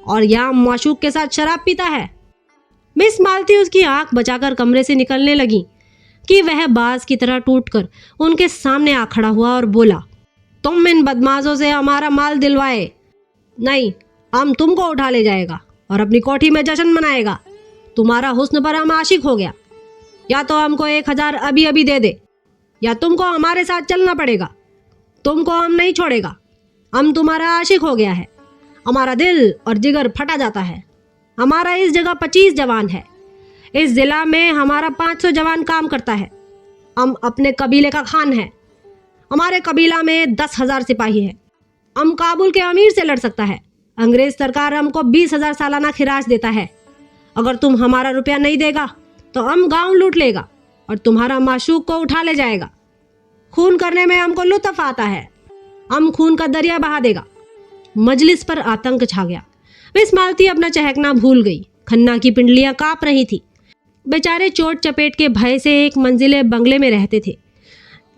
और यहाँ माशूक के साथ शराब पीता है। मिस मालती उसकी आंख बचाकर कमरे से निकलने लगी कि वह बाज की तरह टूटकर उनके सामने आ खड़ा हुआ और बोला, तुम इन बदमाशों से हमारा माल दिलवाए। नहीं, हम तुमको उठा ले जाएगा और अपनी कोठी में जश्न मनाएगा। तुम्हारा हुस्न पर हम आशिक हो गया। या तो हमको 1000 अभी अभी दे दे, या तुमको हमारे साथ चलना पड़ेगा। तुमको हम नहीं छोड़ेगा। हम तुम्हारा आशिक हो गया है। हमारा दिल और जिगर फटा जाता है। हमारा इस जगह 25 जवान है। इस जिला में हमारा 500 जवान काम करता है। हम अपने कबीले का खान है। हमारे कबीला में 10,000 सिपाही है। हम काबुल के अमीर से लड़ सकता है। अंग्रेज सरकार हमको 20,000 सालाना खिराज देता है। अगर तुम हमारा रुपया नहीं देगा तो हम गांव लूट लेगा और तुम्हारा माशूक को उठा ले जाएगा। खून करने में हमको लुत्फ आता है। हम खून का दरिया बहा देगा। मजलिस पर आतंक छा गया। मिस मालती अपना चहकना भूल गई। खन्ना की पिंडलियां कांप रही थी। बेचारे चोट चपेट के भय से एक मंजिले बंगले में रहते थे।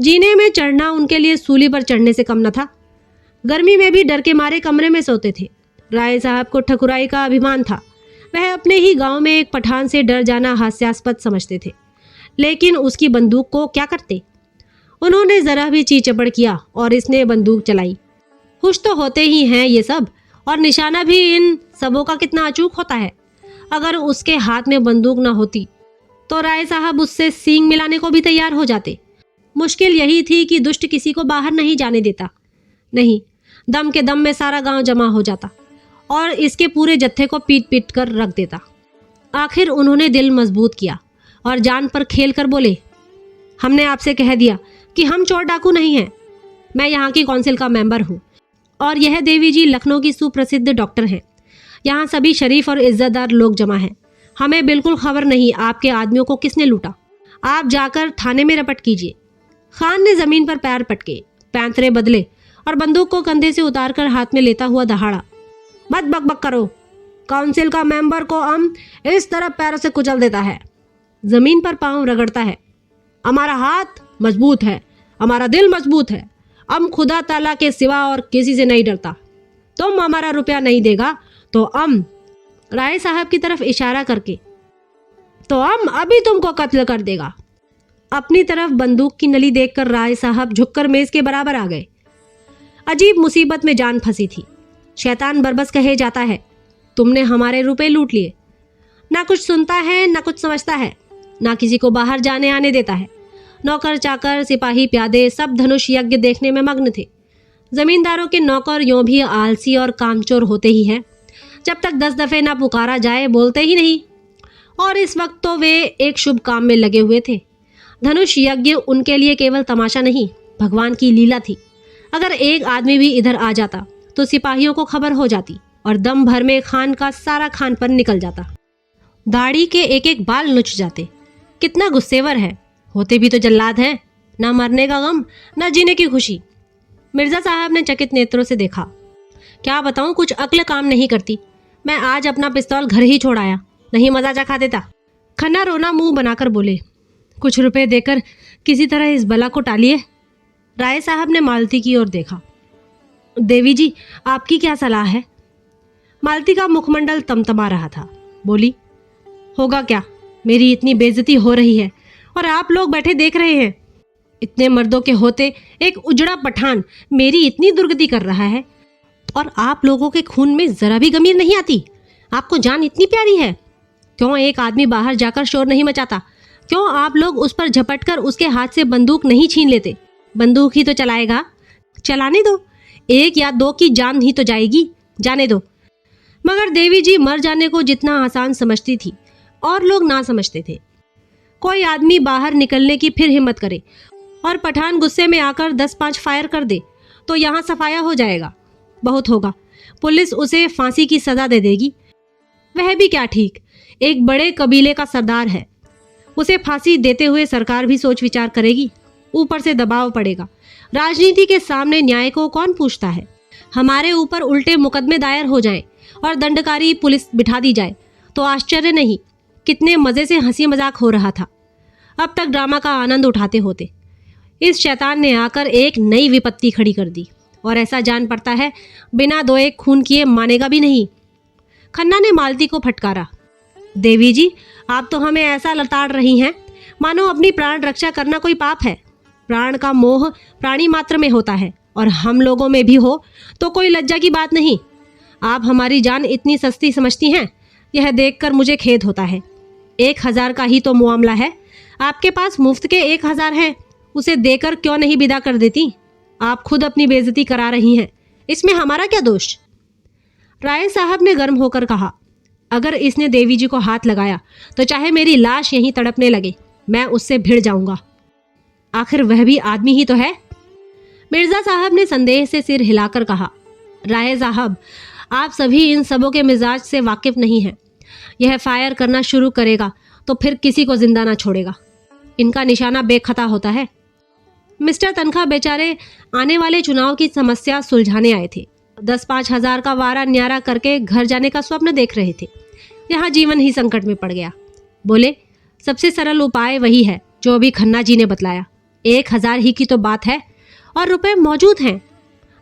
जीने में चढ़ना उनके लिए सूली पर चढ़ने से कम न था। गर्मी में भी डर के मारे कमरे में सोते थे। राय साहब को ठकुराई का अभिमान था। वह अपने ही गांव में एक पठान से डर जाना हास्यास्पद समझते थे, लेकिन उसकी बंदूक को क्या करते। उन्होंने जरा भी चीचपड़ किया और इसने बंदूक चलाई। खुश तो होते ही हैं ये सब, और निशाना भी इन सबों का कितना अचूक होता है। अगर उसके हाथ में बंदूक न होती तो राय साहब उससे सींग मिलाने को भी तैयार हो जाते। मुश्किल यही थी कि दुष्ट किसी को बाहर नहीं जाने देता। नहीं, दम के दम में सारा गांव जमा हो जाता और इसके पूरे जत्थे को पीट पीट कर रख देता। आखिर उन्होंने दिल मजबूत किया और जान पर खेल कर बोले, हमने आपसे कह दिया कि हम चोर डाकू नहीं हैं। मैं यहाँ की काउंसिल का मेंबर हूँ और यह देवी जी लखनऊ की सुप्रसिद्ध डॉक्टर हैं। यहाँ सभी शरीफ और इज्जतदार लोग जमा हैं। हमें बिल्कुल खबर नहीं आपके आदमियों को किसने लूटा। आप जाकर थाने में रपट कीजिए। खान ने जमीन पर पैर पटके, पैंतरे बदले और बंदूक को कंधे से उतारकर हाथ में लेता हुआ दहाड़ा, मत बकबक करो। काउंसिल का मेंबर को हम इस तरह पैरों से कुचल देता है, जमीन पर पांव रगड़ता है। हमारा हाथ मजबूत है, हमारा दिल मजबूत है। हम खुदा ताला के सिवा और किसी से नहीं डरता। तुम हमारा रुपया नहीं देगा तो हम, राय साहब की तरफ इशारा करके, तो हम अभी तुमको कत्ल कर देगा। अपनी तरफ बंदूक की नली देखकर राय साहब झुककर मेज के बराबर आ गए। अजीब मुसीबत में जान फंसी थी। शैतान बरबस कहे जाता है। तुमने हमारे रुपए लूट लिए। ना कुछ सुनता है, ना कुछ समझता है, ना किसी को बाहर जाने आने देता है। नौकर चाकर, सिपाही, प्यादे सब धनुष यज्ञ देखने में मग्न थे। जमींदारों के नौकर यूं भी आलसी और कामचोर होते ही हैं। जब तक 10 दफे ना पुकारा जाए बोलते ही नहीं। और इस वक्त तो वे एक शुभ काम में लगे हुए थे। धनुष यज्ञ उनके लिए केवल तमाशा नहीं, भगवान की लीला थी। अगर एक आदमी भी इधर आ जाता तो सिपाहियों को खबर हो जाती और दम भर में खान का सारा खानपन निकल जाता। दाढ़ी के एक एक बाल नुच जाते। कितना गुस्सेवर है, होते भी तो जल्लाद हैं। ना मरने का गम, ना जीने की खुशी। मिर्जा साहब ने चकित नेत्रों से देखा। क्या बताऊं, कुछ अक्ल काम नहीं करती। मैं आज अपना पिस्तौल घर ही छोड़ आया, नहीं मजा खा देता। खन्ना रोना मुंह बनाकर बोले, कुछ रुपए देकर किसी तरह इस बला को टालिए। राय साहब ने मालती की ओर देखा। देवी जी, आपकी क्या सलाह है? मालती का मुखमंडल तमतमा रहा था। बोली, होगा क्या, मेरी इतनी बेइज्जती हो रही है और आप लोग बैठे देख रहे हैं। इतने मर्दों के होते एक उजड़ा पठान मेरी इतनी दुर्गति कर रहा है और आप लोगों के खून में जरा भी गमीर नहीं आती। आपको जान इतनी प्यारी है, क्यों एक आदमी बाहर जाकर शोर नहीं मचाता? क्यों आप लोग उस पर झपटकर उसके हाथ से बंदूक नहीं छीन लेते? बंदूक ही तो चलाएगा, चलाने दो। 1 या 2 की जान ही तो जाएगी, जाने दो। मगर देवी जी मर जाने को जितना आसान समझती थी और लोग ना समझते थे। कोई आदमी बाहर निकलने की फिर हिम्मत करे और पठान गुस्से में आकर 10-5 फायर कर दे तो यहाँ सफाया हो जाएगा। बहुत होगा, पुलिस उसे फांसी की सजा दे देगी। वह भी क्या ठीक, एक बड़े कबीले का सरदार है, उसे फांसी देते हुए सरकार भी सोच विचार करेगी। ऊपर से दबाव पड़ेगा। राजनीति के सामने न्याय को कौन पूछता है? हमारे ऊपर उल्टे मुकदमे दायर हो जाएं और दंडकारी पुलिस बिठा दी जाए तो आश्चर्य नहीं। कितने मजे से हंसी मजाक हो रहा था, अब तक ड्रामा का आनंद उठाते होते। इस शैतान ने आकर एक नई विपत्ति खड़ी कर दी और ऐसा जान पड़ता है बिना दो एक खून किए मानेगा भी नहीं। खन्ना ने मालती को फटकारा, देवी जी, आप तो हमें ऐसा लताड़ रही हैं मानो अपनी प्राण रक्षा करना कोई पाप है। प्राण का मोह प्राणी मात्र में होता है और हम लोगों में भी हो तो कोई लज्जा की बात नहीं। आप हमारी जान इतनी सस्ती समझती हैं, यह देखकर मुझे खेद होता है। 1000 का ही तो मामला है, आपके पास मुफ्त के 1000 हैं, उसे देकर क्यों नहीं विदा कर देती? आप खुद अपनी बेइज्जती करा रही हैं, इसमें हमारा क्या दोष? राय साहब ने गर्म होकर कहा, अगर इसने देवी जी को हाथ लगाया तो चाहे मेरी लाश यहीं तड़पने लगे, मैं उससे भिड़ जाऊंगा। आखिर वह भी आदमी ही तो है। मिर्जा साहब ने संदेह से सिर हिलाकर कहा, राय साहब, आप सभी इन सबों के मिजाज से वाकिफ नहीं हैं। यह फायर करना शुरू करेगा तो फिर किसी को जिंदा ना छोड़ेगा। इनका निशाना बेखता होता है। मिस्टर तनखा बेचारे आने वाले चुनाव की समस्या सुलझाने आए थे। 10-5 हजार का वारा न्यारा करके घर जाने का स्वप्न देख रहे थे। यहाँ जीवन ही संकट में पड़ गया। बोले, सबसे सरल उपाय वही है जो अभी खन्ना जी ने बतलाया। 1000 ही की तो बात है और रुपए मौजूद हैं,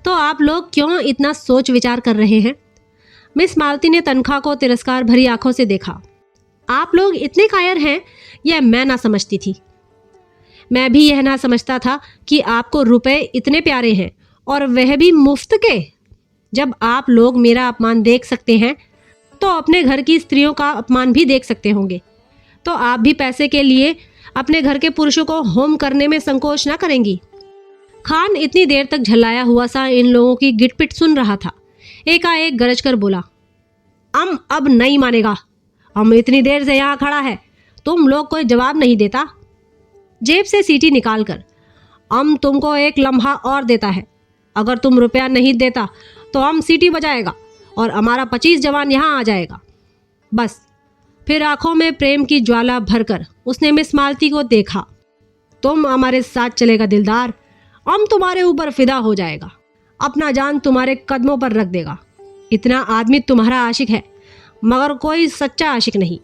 तो आप लोग क्यों इतना सोच विचार कर रहे हैं? मिस मालती ने तनखा को तिरस्कार भरी आंखों से देखा। आप लोग इतने कायर हैं, यह मैं ना समझती थी। मैं भी यह ना समझता था कि आपको रुपए इतने प्यारे हैं और वह भी मुफ्त के। जब आप लोग मेरा अपमान देख सकते हैं तो अपने घर की स्त्रियों का अपमान भी देख सकते होंगे। तो आप भी पैसे के लिए अपने घर के पुरुषों को होम करने में संकोच ना करेंगी। खान इतनी देर तक झल्लाया हुआ सा इन लोगों की गिटपिट सुन रहा था। एकाएक गरज कर बोला, अब नहीं मानेगा। हम इतनी देर से यहाँ खड़ा है, तुम लोग कोई जवाब नहीं देता। जेब से सीटी निकालकर, हम तुमको 1 लम्हा और देता है। अगर तुम रुपया नहीं देता तो हम सीटी बजाएगा और हमारा 25 जवान यहाँ आ जाएगा। बस। फिर आंखों में प्रेम की ज्वाला भरकर उसने मिस मालती को देखा। तुम हमारे साथ चलेगा दिलदार, हम तुम्हारे ऊपर फिदा हो जाएगा, अपना जान तुम्हारे कदमों पर रख देगा। इतना आदमी तुम्हारा आशिक है मगर कोई सच्चा आशिक नहीं।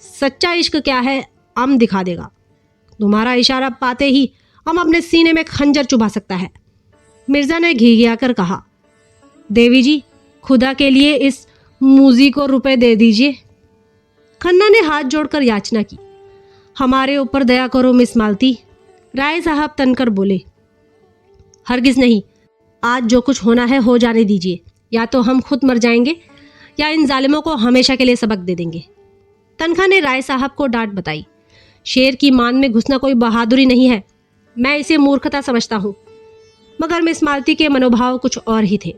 सच्चा इश्क क्या है हम दिखा देगा। तुम्हारा इशारा पाते ही हम अपने सीने में खंजर चुभा सकता है। मिर्जा ने घिघिया कर कहा, देवी जी, खुदा के लिए इस मूजी को रुपए दे दीजिए। खन्ना ने हाथ जोड़कर याचना की, हमारे ऊपर दया करो मिस मालती। राय साहब तनकर बोले, हरगिज नहीं, आज जो कुछ होना है हो जाने दीजिए। या तो हम खुद मर जाएंगे या इन जालिमों को हमेशा के लिए सबक दे देंगे। तनखा ने राय साहब को डांट बताई, शेर की मान में घुसना कोई बहादुरी नहीं है, मैं इसे मूर्खता समझता हूँ। मगर मिस मालती के मनोभाव कुछ और ही थे।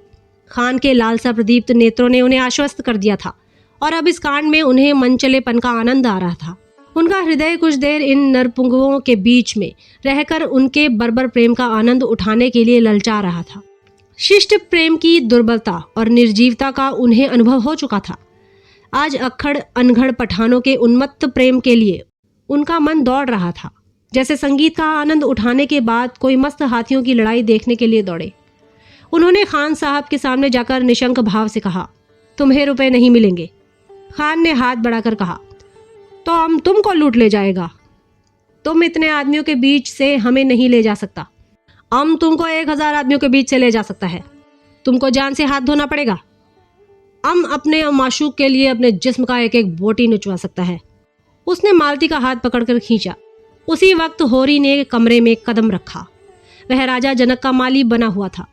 खान के लालसा प्रदीप्त नेत्रों ने उन्हें आश्वस्त कर दिया था और अब इस कांड में उन्हें मनचलेपन का आनंद आ रहा था। उनका हृदय कुछ देर इन नरपुंगवों के बीच में रहकर उनके बर्बर प्रेम का आनंद उठाने के लिए ललचा रहा था। शिष्ट प्रेम की दुर्बलता और निर्जीवता का उन्हें अनुभव हो चुका था। आज अक्खड़ अनघड़ पठानों के उन्मत्त प्रेम के लिए उनका मन दौड़ रहा था, जैसे संगीत का आनंद उठाने के बाद कोई मस्त हाथियों की लड़ाई देखने के लिए दौड़े। उन्होंने खान साहब के सामने जाकर निशंक भाव से कहा, तुम्हें रुपए नहीं मिलेंगे। खान ने हाथ बढ़ाकर कहा, तो हम तुमको लूट ले जाएगा। तुम इतने आदमियों के बीच से हमें नहीं ले जा सकता। हम तुमको 1000 आदमियों के बीच से ले जा सकता है। तुमको जान से हाथ धोना पड़ेगा। हम अपने माशूक के लिए अपने जिस्म का एक एक बोटी नचवा सकता है। उसने मालती का हाथ पकड़कर खींचा। उसी वक्त होरी ने कमरे में कदम रखा। वह राजा जनक का माली बना हुआ था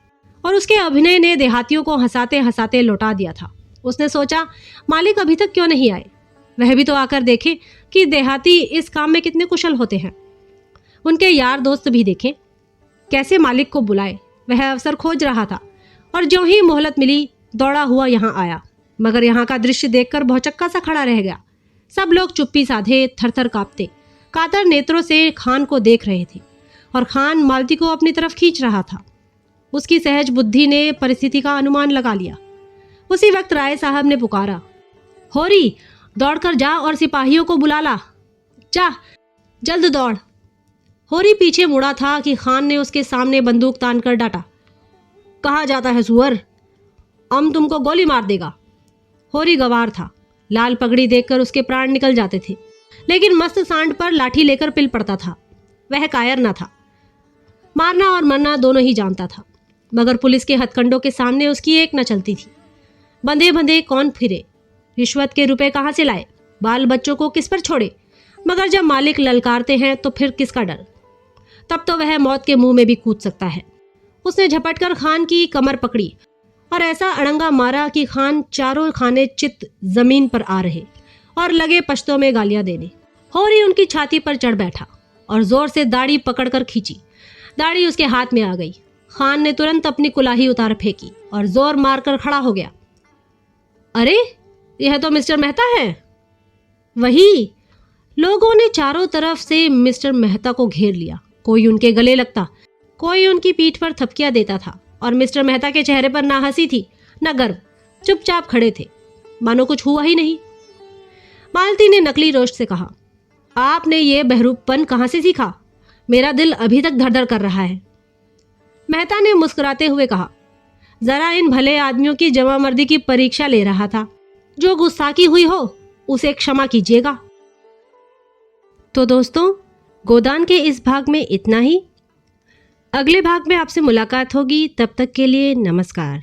और उसके अभिनय ने देहातियों को हंसाते हंसाते लौटा दिया था। उसने सोचा, मालिक अभी तक क्यों नहीं आए, वह भी तो आकर देखे कि देहाती इस काम में कितने कुशल होते हैं। उनके यार दोस्त भी देखें, कैसे मालिक को बुलाए। वह अवसर खोज रहा था और जो ही मोहलत मिली दौड़ा हुआ यहाँ आया, मगर यहाँ का दृश्य देखकर भौचक्का सा खड़ा रह गया। सब लोग चुप्पी साधे थरथर कांपते कातर नेत्रों से खान को देख रहे थे और खान मालती को अपनी तरफ खींच रहा था। उसकी सहज बुद्धि ने परिस्थिति का अनुमान लगा लिया। उसी वक्त राय साहब ने पुकारा, होरी दौड़कर जा और सिपाहियों को बुला ला, जा जल्द दौड़। होरी पीछे मुड़ा था कि खान ने उसके सामने बंदूक तानकर डांटा, कहा जाता है सुअर, हम तुमको गोली मार देगा। होरी गवार था, लाल पगड़ी देखकर उसके प्राण निकल जाते थे, लेकिन मस्त सांड पर लाठी लेकर पिल पड़ता था। वह कायर न था, मारना और मरना दोनों ही जानता था, मगर पुलिस के हथकंडों के सामने उसकी एक न चलती थी। बंधे बंधे कौन फिरे, रिश्वत के रुपए कहाँ से लाए, बाल बच्चों को किस पर छोड़े, मगर जब मालिक ललकारते हैं तो फिर किसका डर। तब तो वह मौत के मुंह में भी कूद सकता है। उसने झपटकर खान की कमर पकड़ी और ऐसा अड़ंगा मारा कि खान चारों खाने चित जमीन पर आ रहे और लगे पश्तों में गालियां देने। होरी उनकी छाती पर चढ़ बैठा और जोर से दाढ़ी पकड़कर खींची। दाढ़ी उसके हाथ में आ गई। खान ने तुरंत अपनी कुलाही उतार फेंकी और जोर मारकर खड़ा हो गया। अरे यह तो मिस्टर मेहता है। वही। लोगों ने चारों तरफ से मिस्टर मेहता को घेर लिया। कोई उनके गले लगता, कोई उनकी पीठ पर थपकियां देता था और मिस्टर मेहता के चेहरे पर ना हंसी थी न गर्व, चुपचाप खड़े थे मानो कुछ हुआ ही नहीं। मालती ने नकली रोष से कहा, आपने ये बहरूपन कहां से सीखा? मेरा दिल अभी तक धड़ धड़ कर रहा है। मेहता ने मुस्कुराते हुए कहा, जरा इन भले आदमियों की जवामर्दी की परीक्षा ले रहा था। जो गुस्ताखी हुई हो उसे क्षमा कीजिएगा। तो दोस्तों, गोदान के इस भाग में इतना ही। अगले भाग में आपसे मुलाकात होगी। तब तक के लिए नमस्कार।